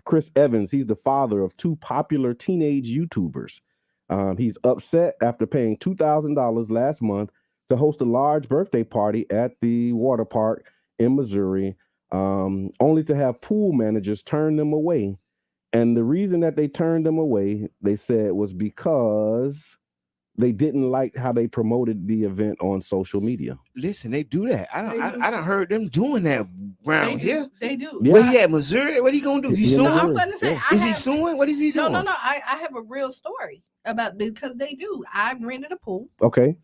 Chris Evans, he's the father of 2 popular teenage YouTubers. He's upset after paying $2,000 last month to host a large birthday party at the water park in Missouri, only to have pool managers turn them away. And the reason that they turned them away, they said, was because they didn't like how they promoted the event on social media. Listen, they do that. I done heard them doing that around here. They do. Yeah. Where he at, Missouri? What he gonna do? He suing? I'm gonna say, is he suing? What is he doing? No. I have a real story about this because they do. I rented a pool. Okay.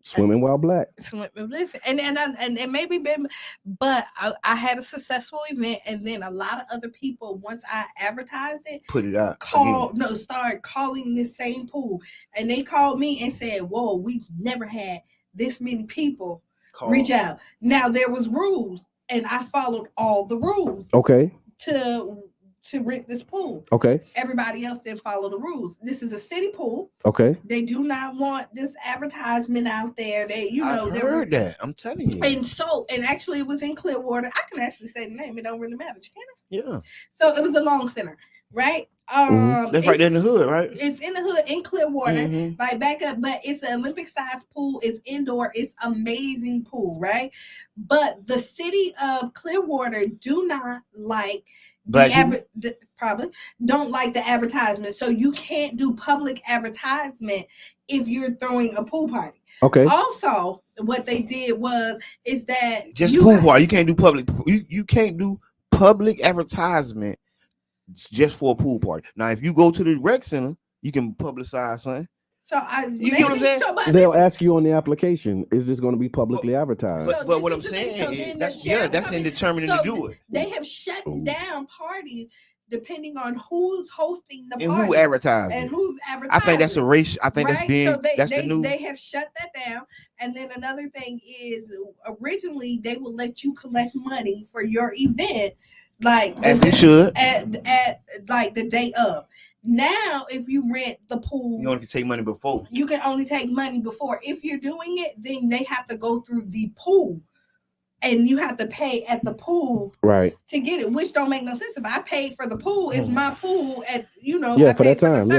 Swimming while black. Listen, and maybe been, but I had a successful event, and then a lot of other people, once I advertised it, put it out, started calling this same pool, and they called me and said, "Whoa, we've never had this many people reach out." Now there was rules, and I followed all the rules. Okay. To rent this pool. Okay. Everybody else didn't follow the rules. This is a city pool. Okay. They do not want this advertisement out there. I've heard that. I'm telling you. And actually it was in Clearwater. I can actually say the name. It don't really matter. You can? Yeah. So it was the Long Center, right? That's right there in the hood, right? It's in the hood in Clearwater, like back up, but it's an Olympic-sized pool. It's indoor. It's amazing pool, right? But the city of Clearwater do not like probably don't like the advertisement. So you can't do public advertisement if you're throwing a pool party. Okay. Also, what they did is that just pool party. You can't do public. You can't do public advertisement just for a pool party. Now, if you go to the rec center, you can publicize something. So you get what I'm saying? They'll ask you on the application, is this going to be publicly advertised? But what I'm saying is that's in determining to do it. They have shut down parties depending on who's hosting the and party who advertising and who's advertising. I think that's a race. I think that's being the new. They have shut that down. And then another thing is, originally they would let you collect money for your event, like as they should at like the day of. Now, if you rent the pool, you only can take money before. You can only take money before. If you're doing it, then they have to go through the pool. And you have to pay at the pool to get it, which don't make no sense. If I paid for the pool, it's my pool at, I for that time.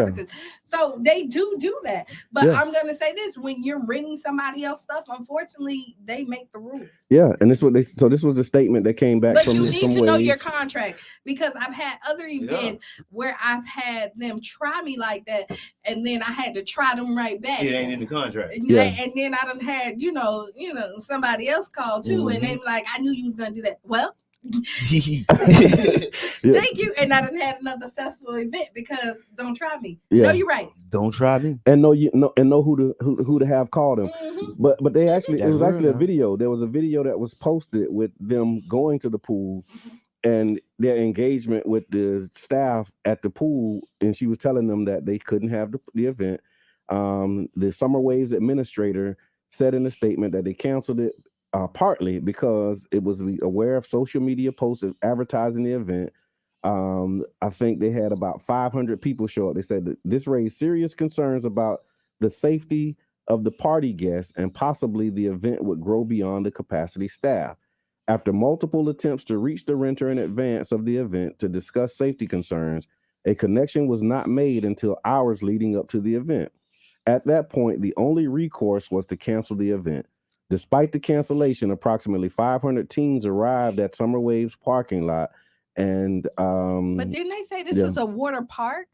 So they do that. But I'm going to say this, when you're renting somebody else's stuff, unfortunately, they make the rules. Yeah, and this was a statement that came back from you need to know your contract, because I've had other events where I've had them try me like that, and then I had to try them right back. It ain't in the contract. And then I done had, somebody else call too, and they like, I knew you was gonna do that. Well, thank you. And I done had another successful event because don't try me. Know your rights. Don't try me. And know who to have call them. But they actually it was actually a video. There was a video that was posted with them going to the pool and their engagement with the staff at the pool, and she was telling them that they couldn't have the event. The Summer Waves administrator said in a statement that they canceled it partly because it was aware of social media posts advertising the event. I think they had about 500 people show up. They said that this raised serious concerns about the safety of the party guests, and possibly the event would grow beyond the capacity staff. After multiple attempts to reach the renter in advance of the event to discuss safety concerns, a connection was not made until hours leading up to the event. At that point, the only recourse was to cancel the event. Despite the cancellation, approximately 500 teens arrived at Summer Waves parking lot, and but didn't they say this was a water park?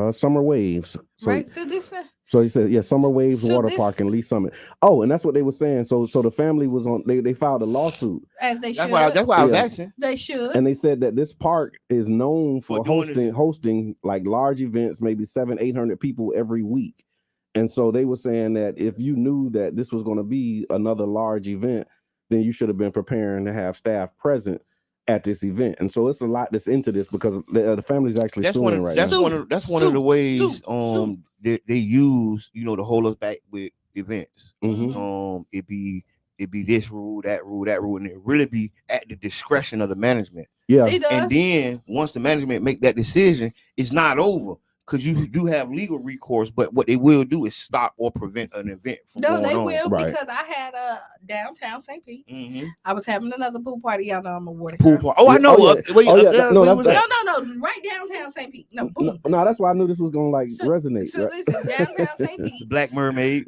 Summer Waves, right? So this. So he said, Summer Waves Water Park in Lee Summit. Oh, and that's what they were saying. So the family was on. They filed a lawsuit. As they should. That's why I was asking. They should. And they said that this park is known for hosting like large events, maybe 700-800 people every week. And so they were saying that if you knew that this was going to be another large event, then you should have been preparing to have staff present at this event. And so it's a lot that's into this, because the family's actually suing right now. That's one of the ways they use, to hold us back with events. It be this rule, that rule, and it really be at the discretion of the management. Yeah. And then once the management make that decision, it's not over. Because you do have legal recourse, but what they will do is stop or prevent an event from going on. No, they will, because I had a downtown St. Pete. I was having another pool party. Y'all know I'm a water pool party. Oh, I know. No, right downtown St. Pete. No, that's why I knew this was gonna resonate. So listen, downtown St. Pete. The Black Mermaid.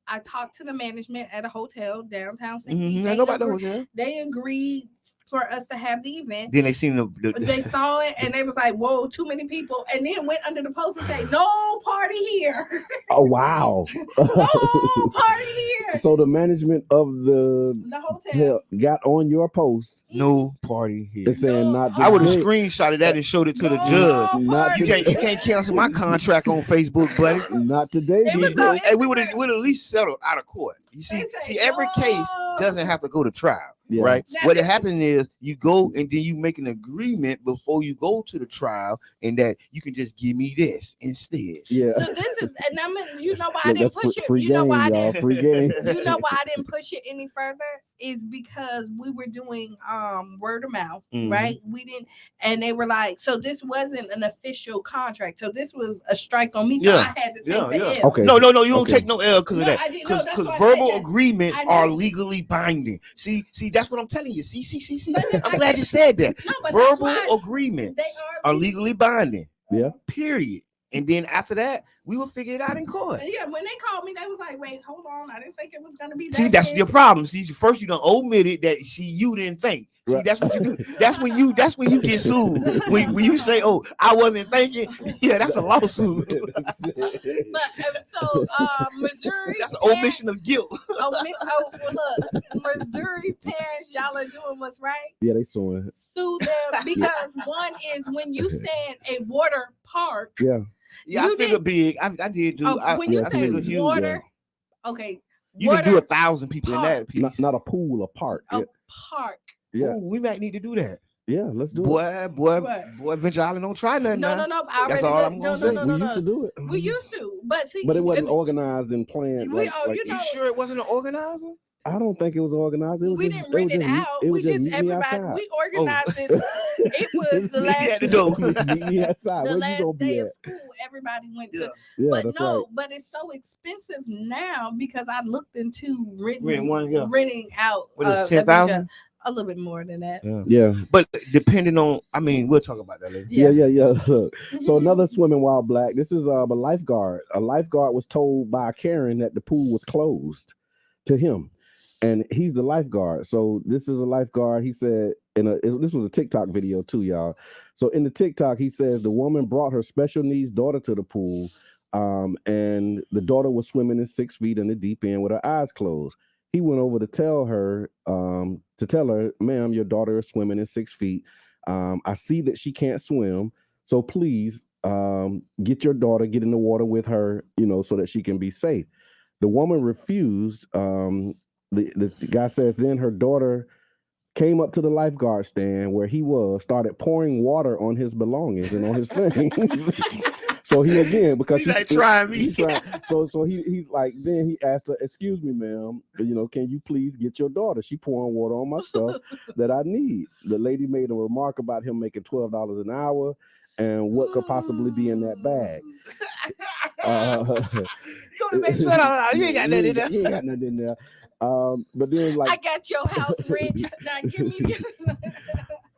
I talked to the management at a hotel downtown St. Pete. I know about the hotel. They agreed for us to have the event. Then they seen they saw it and they was like, whoa, too many people, and then went under the post and say, no party here. Oh wow. No party here. So the management of the hotel got on your post. No party here. It's saying not. I would have screenshotted that and showed it to the judge. You can't cancel my contract on Facebook, buddy. Not today. Hey, we would at least settle out of court. You see, every case doesn't have to go to trial. Yeah. Right. What happened is you go and then you make an agreement before you go to the trial, and that you can just give me this instead. Yeah. So this is, and I mean, you know why I didn't push it. You know why I didn't push it any further is because we were doing word of mouth, right? We didn't, and they were like, so this wasn't an official contract. So this was a strike on me. So I had to take the L. Okay. No, you don't take no L because of that. Because verbal agreements are legally binding. See, that's what I'm telling you. See. I'm glad you said that. Verbal agreements are legally binding. Yeah. Period. And then after that, we will figure it out in court. And yeah, when they called me, they was like, "Wait, hold on, I didn't think it was gonna be that." See, that's big. your problem. See, first you done omitted that. See, you didn't think. See, that's what you do. That's when you get sued. When you say, "Oh, I wasn't thinking," yeah, that's a lawsuit. But Missouri, that's an omission of guilt. Well, look, Missouri parents, y'all are doing what's right. Yeah, they suing. Sue them because one is when you said a water park. Yeah. Yeah, I figured big. I did too. When you say water, okay. You can do 1,000 people park. in that piece. Not a pool, a park. A park. Yeah. Ooh, we might need to do that. Yeah, let's do it. Boy, Venture Island don't try nothing. No. That's all I'm gonna say. We used to do it. We used to, but it wasn't organized and planned. You sure it wasn't an organizer? I don't think it was organized. We didn't rent it out. We just everybody. We organized it. It was the last. Meet me outside. The Where last you gonna day be of at? school, everybody went to. Yeah, but that's no, right. but it's so expensive now because I looked into renting out. What is 10,000? A little bit more than that. Yeah. But depending on, I mean, we'll talk about that later. Yeah. So another swimming while black. This is a lifeguard. A lifeguard was told by Karen that the pool was closed to him, and he's the lifeguard. So this is a lifeguard. He said this was a TikTok video too, y'all. So in the TikTok, he says the woman brought her special needs daughter to the pool, and the daughter was swimming in 6 feet in the deep end with her eyes closed. He went over to tell her, ma'am, your daughter is swimming in 6 feet. I see that she can't swim. So please get your daughter, get in the water with her, so that she can be safe. The woman refused. The guy says then her daughter came up to the lifeguard stand where he was, started pouring water on his belongings and on his things. So he again, because she's like, try me. So he's like, then he asked her, "Excuse me, ma'am, can you please get your daughter? She pouring water on my stuff that I need." The lady made a remark about him making $12 an hour and what could possibly be in that bag. You want to make sure you ain't got nothing in there. You ain't got nothing in there. But then I got your house rent. Now give me.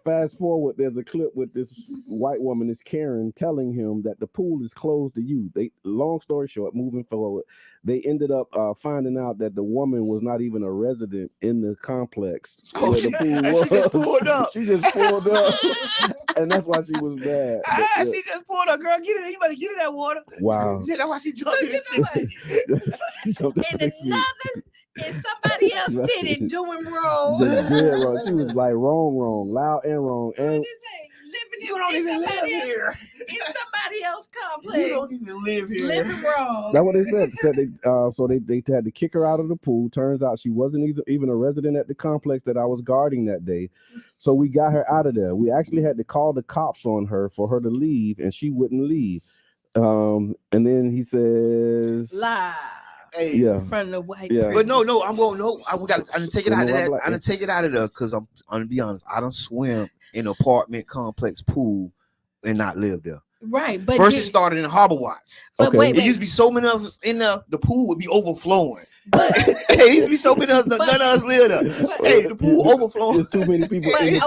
Fast forward, there's a clip with this white woman, this Karen, telling him that the pool is closed to you. Long story short, moving forward, they ended up finding out that the woman was not even a resident in the complex where the pool was. She just pulled up. She just pulled up, and that's why she was mad. She just pulled up, girl. Get it. You better get in that water. Wow. That's why she jumped in. And somebody else sitting doing wrong. Just dead wrong. She was like wrong, loud and wrong. And you don't even live here. In somebody else complex. You don't even live here. Living wrong. That's what they said. They had to kick her out of the pool. Turns out she wasn't even a resident at the complex that I was guarding that day. So we got her out of there. We actually had to call the cops on her for her to leave, and she wouldn't leave. And then he says, "Lie." Hey, yeah, from the white. Yeah, but no, I'm going. No, I'm gonna take it out of that. I'm gonna take it out of there because I'm gonna be honest. I don't swim in an apartment complex pool and not live there. Right, but first it started in Harbor Watch. But wait, it used to be so many of us in there. The pool would be overflowing. But it used to be so many of us. None of us live there. Hey, the pool overflowing. There's too many people. Okay, so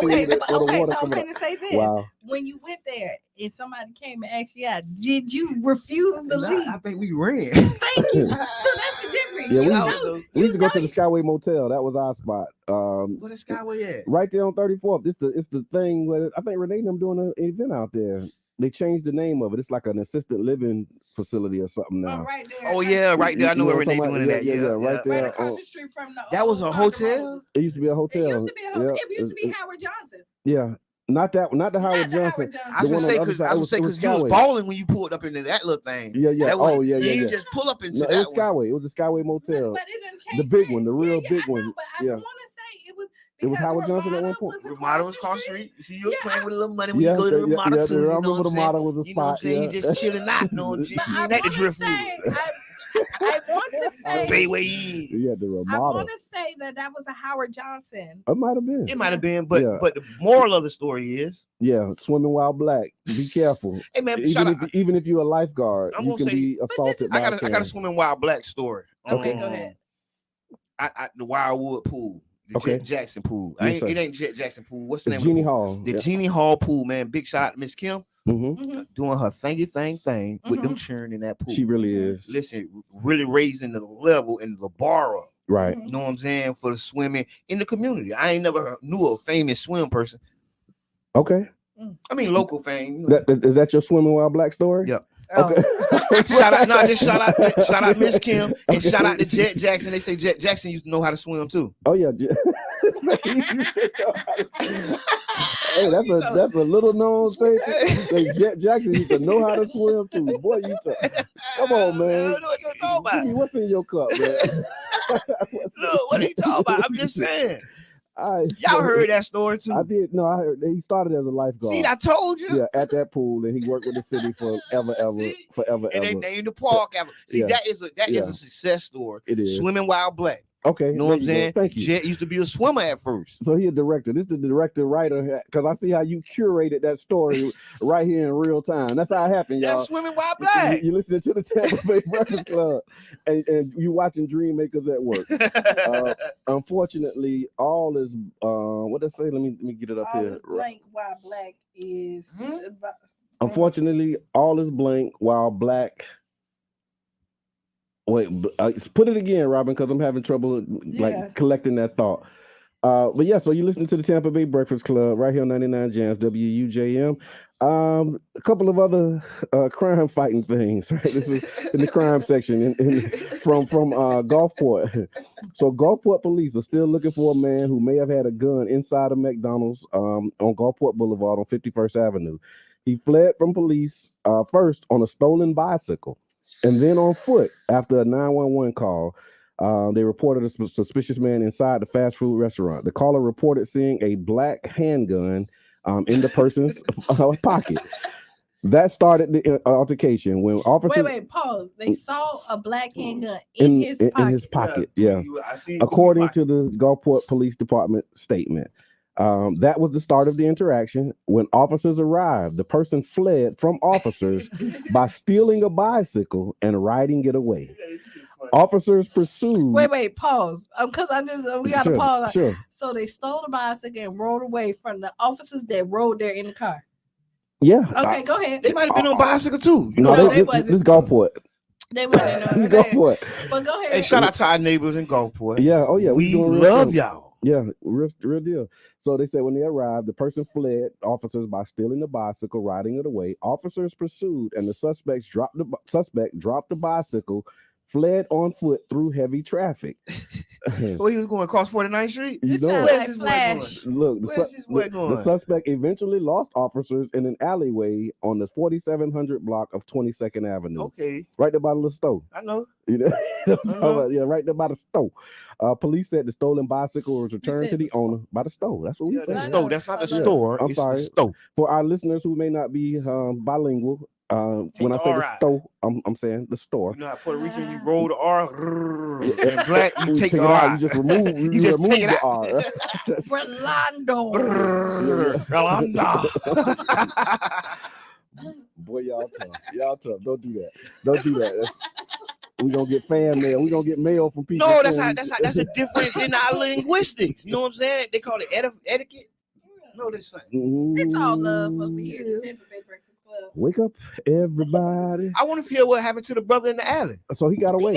I'm going to say this. Wow. When you went there and somebody came and asked you out, did you refuse to leave? I think we ran. Thank you. So that's the difference. Yeah, we used to go to the Skyway Motel. That was our spot. Where the Skyway at? Right there on 34th. It's the thing where I think Renee and them doing an event out there. They changed the name of it. It's like an assisted living facility or something now. Right there. Oh yeah, right there. I know where Renee doing that. Yeah, right there. Right across the street from the. That was a hotel. It used to be a hotel. It used to be a hotel. It used to be Howard Johnson. Yeah. Not the Howard Johnson. I was gonna say because you was balling when you pulled up into that little thing. Yeah. Yeah. You just pull up into that. It was Skyway. It was a Skyway Motel. But it didn't change. The big one, the real big one. But I want to say it was. It was Howard Johnson at one point. Ramada was across the street. You see, you were playing with a little money when you go to Ramada too. I remember the Ramada was a spot. You know what I'm saying? You just chilling out. No, you ain't at the drift food. I want to say. You had the Ramada. I want to say that was a Howard Johnson. It might have been. It might have been, but the moral of the story is, swimming while black. Be careful. Hey man, even if you're a lifeguard, you can be assaulted. I got a swimming while black story. Okay, go ahead. The Wildwood Pool. The Jet Jackson pool. It ain't Jet Jackson pool. What's the name? Jeannie Hall. The Jeannie Hall pool, man. Big shout out to Miss Kim. doing her thingy thing with them cheering in that pool. She really is. Listen, really raising the level and the bar up. Right. You know what I'm saying? For the swimming in the community. I ain't never knew a famous swim person. Okay. I mean, local fame. You know. Is that your Swimming While Black story? Yep. Okay. shout out Miss Kim and shout out to Jet Jackson. They say Jet Jackson used to know how to swim too. Oh yeah. Hey, that's a little known thing. Jet Jackson used to know how to swim too. Boy, come on, man. What you talking about? What's in your cup, man? Look, what are you talking about? I'm just saying. Y'all heard that story too? I did. No, I heard he started as a lifeguard. See, I told you. Yeah, at that pool, and he worked with the city forever. And they named the park ever. See, that is a success story. It is. Swimming While Black. Okay, you know what I'm saying? Thank you. Jet used to be a swimmer at first. So he a director. This is the director writer, because I see how you curated that story right here in real time. That's how it happened, y'all. That's Swimming While Black. You listening to the Tampa Bay Breakfast Club, and you watching Dream Makers at work. Unfortunately, all is what they say. Let me get it up all here. Is blank while black is. Unfortunately, all is blank while black. Wait, put it again, Robin, because I'm having trouble collecting that thought. But yeah, so you're listening to the Tampa Bay Breakfast Club right here on 99 Jams, WUJM. A couple of other crime fighting things. Right, this is in the crime section from Gulfport. So Gulfport police are still looking for a man who may have had a gun inside a McDonald's on Gulfport Boulevard on 51st Avenue. He fled from police first on a stolen bicycle, and then on foot after a 911 call. They reported a suspicious man inside the fast food restaurant. The caller reported seeing a black handgun in the person's pocket. That started the altercation when officers. Wait, pause. They saw a black handgun in his pocket. Yeah. According to the Gulfport Police Department statement. That was the start of the interaction. When officers arrived, the person fled from officers by stealing a bicycle and riding it away. Officers pursued. Wait, pause. Because we got to pause. Sure. So they stole the bicycle and rode away from the officers that rode there in the car. Yeah. Okay, go ahead. They might have been on bicycle too. They wasn't. This Gulfport. They wasn't. This Gulfport. But go ahead. Hey, shout out to our neighbors in Gulfport. Yeah. Oh yeah. We love y'all. Yeah, real deal. So they said when they arrived, the person fled officers by stealing the bicycle, riding it away. Officers pursued, and the suspect dropped the bicycle, fled on foot through heavy traffic. Well, he was going across 49th Street. You know, where's this boy going? Look, where's this boy going? The suspect eventually lost officers in an alleyway on the 4700 block of 22nd Avenue. Okay, right there by the stove. I know. You know, yeah, right there by the stove. Police said the stolen bicycle was returned to the owner by the stove. That's what we said. The stove. That's not the store. I'm sorry. The stove. For our listeners who may not be bilingual, when I say the stove, I'm saying the store. You know how Puerto Rican, you roll the R, and black, you take the R. You just remove, you just remove the R. Rolando. Boy, y'all tough. Don't do that. We're gonna get fan mail. We're gonna get mail from people. No, that's a difference in our linguistics. You know what I'm saying? They call it etiquette. No, this thing. It's all love over here. The Tampa Bay Breakfast Club. Wake up, everybody. I want to hear what happened to the brother in the alley. So he got away.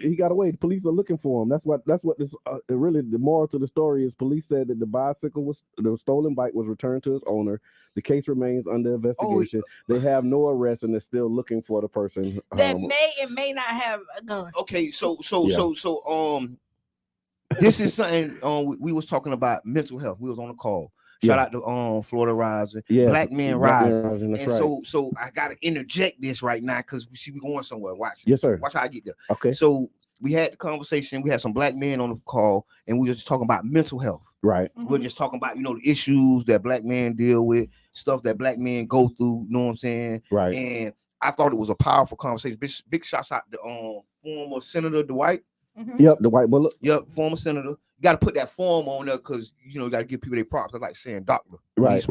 He got away. The police are looking for him. That's what this really the moral to the story is. Police said that the stolen bike was returned to its owner. The case remains under investigation. They have no arrest and they're still looking for the person that may and may not have a gun. Okay, so this is something we was talking about mental health. We was on a call. Shout out to Florida Rising, Black Men Rising. And right. so I gotta interject this right now because we're going somewhere. Watch. Yes, sir. Watch how I get there. Okay. So we had the conversation. We had some black men on the call, and we were just talking about mental health. Right. We're just talking about the issues that black men deal with, stuff that black men go through. You know what I'm saying? Right. And I thought it was a powerful conversation. Big shouts out to former Senator Dwight. Mm-hmm. Yep, the white bullet. Yep, former senator. You got to put that form on there because you got to give people their props. That's like saying doctor. Right.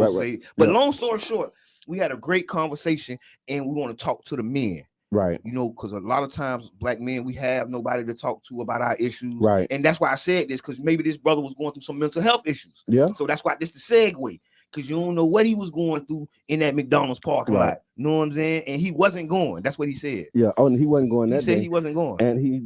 But long story short, we had a great conversation, and we want to talk to the men. Right. Because a lot of times black men, we have nobody to talk to about our issues. Right. And that's why I said this, because maybe this brother was going through some mental health issues. Yeah. So that's why this the segue. because you don't know what he was going through in that McDonald's parking lot. You know what I'm saying? And he wasn't going. That's what he said. Yeah. Oh, and he wasn't going that day. He said he wasn't going. And he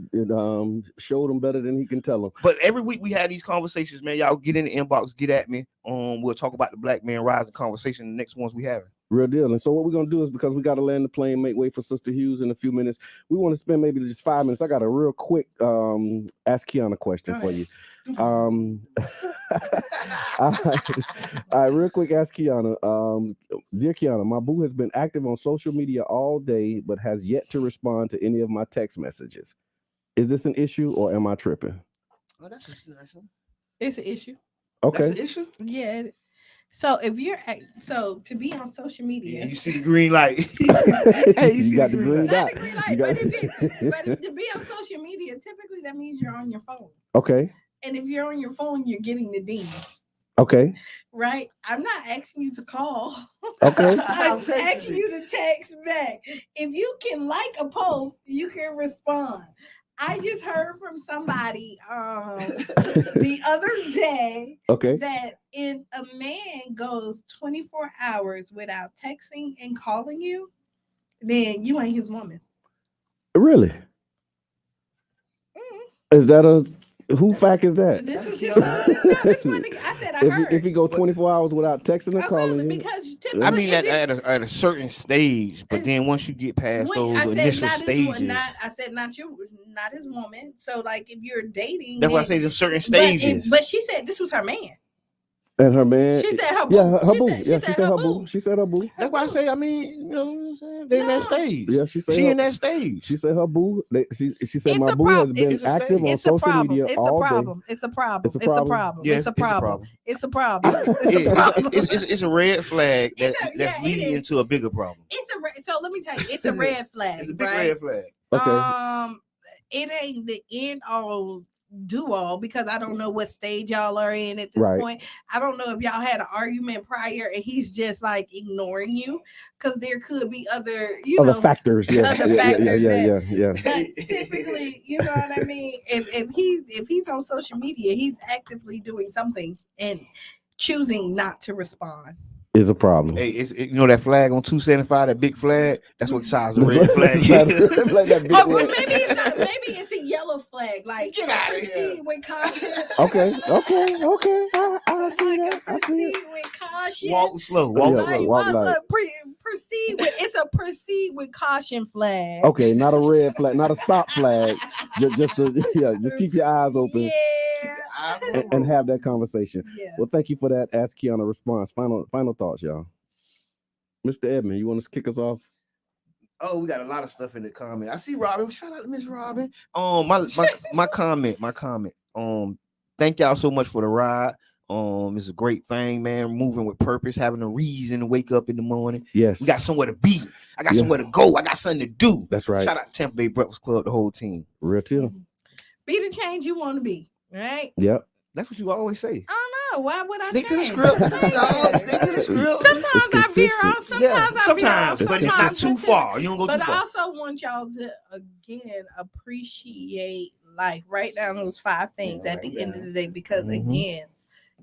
showed him better than he can tell him. But every week we had these conversations, man. Y'all get in the inbox, get at me. We'll talk about the Black Man Rising conversation, the next ones we have. Real deal. And so what we're going to do is, because we got to land the plane, make way for Sister Hughes in a few minutes, we want to spend maybe just 5 minutes. I got a real quick Ask Kiana question for you. All right, real quick, Ask Kiana. Dear Kiana, my boo has been active on social media all day, but has yet to respond to any of my text messages. Is this an issue or am I tripping? Oh, that's nice one. It's an issue. Okay. That's an issue? Yeah. So if you're to be on social media, you see the green light. Hey, you got the green dot. But to be on social media, typically that means you're on your phone. Okay. And if you're on your phone, you're getting the dings. Okay. Right? I'm not asking you to call. Okay. I'm asking you to text back. If you can like a post, you can respond. I just heard from somebody the other day that if a man goes 24 hours without texting and calling you, then you ain't his woman. Really? Is that who fact is that? This is just this one. I said I heard. If he go 24 hours without texting or calling you, because I mean at a certain stage, but then once you get past those initial stages, I said not you, not his woman. So like if you're dating, that's why I say there's certain stages. But she said this was her man. And her man, she said her boo. Yeah, her boo. She said her boo. She said her boo. That's why I say, I mean, you know what I'm saying? They in that stage. Yeah, she in that stage. She said her boo. She said my boo has been active on social media all day. It's a problem. It's a problem. It's a problem. It's a problem. It's a red flag that's leading into a bigger problem. So let me tell you, it's a red flag. It's a big red flag. Okay. It ain't the end all do all, because I don't know what stage y'all are in at this point. I don't know if y'all had an argument prior and he's just like ignoring you, because there could be other factors. Yeah. But typically, you know what I mean? If he's on social media, he's actively doing something and choosing not to respond. Is a problem. Hey, you know that flag on 275, that big flag? That's what size the red flag is. Maybe it's a yellow flag. Like, get out of here. With caution. Okay. I see that. Proceed with caution. Walk slow. Walk slow. Proceed with caution flag. Okay, not a red flag, not a stop flag. just keep your eyes open. Yeah. And have that conversation. Yeah. Well, thank you for that Ask Kiana response. Final thoughts, y'all. Mr. Edmond, you want to kick us off? Oh, we got a lot of stuff in the comment. I see Robin. Shout out to Miss Robin. My comment. Thank y'all so much for the ride. It's a great thing, man. Moving with purpose, having a reason to wake up in the morning. Yes. We got somewhere to be. I got somewhere to go. I got something to do. That's right. Shout out to Tampa Bay Breakfast Club, the whole team. Real deal. Be the change you want to be. Right? Yep. That's what you always say. I don't know. Why would I stick to the script? Stick to the script. Sometimes I veer off. Sometimes, but it's not too far. You don't go too far. But I also want y'all to again appreciate life. Write down those 5 things at the end of the day, because again,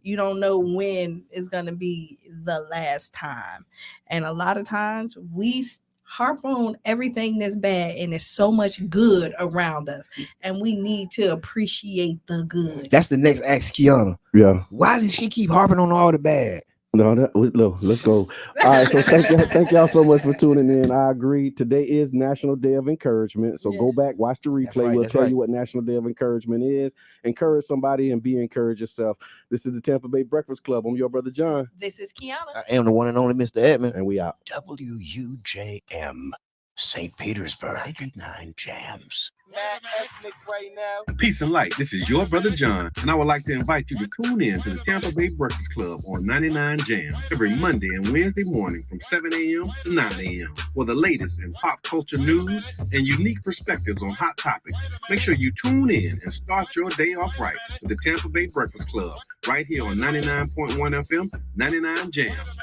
you don't know when is going to be the last time, and a lot of times we harp on everything that's bad, and there's so much good around us, and we need to appreciate the good. That's the next Ask Kiana. Yeah. Why does she keep harping on all the bad? No, let's go. All right, so thank y'all so much for tuning in. I agree. Today is National Day of Encouragement, so go back, watch the replay. We'll tell you what National Day of Encouragement is. Encourage somebody and be encouraged yourself. This is the Tampa Bay Breakfast Club. I'm your brother John. This is Kiana. I am the one and only Mr. Edmond, and we out. WUJM, St. Petersburg, 99 Jams. Right now. Peace and light. This is your brother John, and I would like to invite you to tune in to the Tampa Bay Breakfast Club on 99 Jams every Monday and Wednesday morning from 7 a.m. to 9 a.m. for the latest in pop culture news and unique perspectives on hot topics. Make sure you tune in and start your day off right with the Tampa Bay Breakfast Club right here on 99.1 FM, 99 Jams.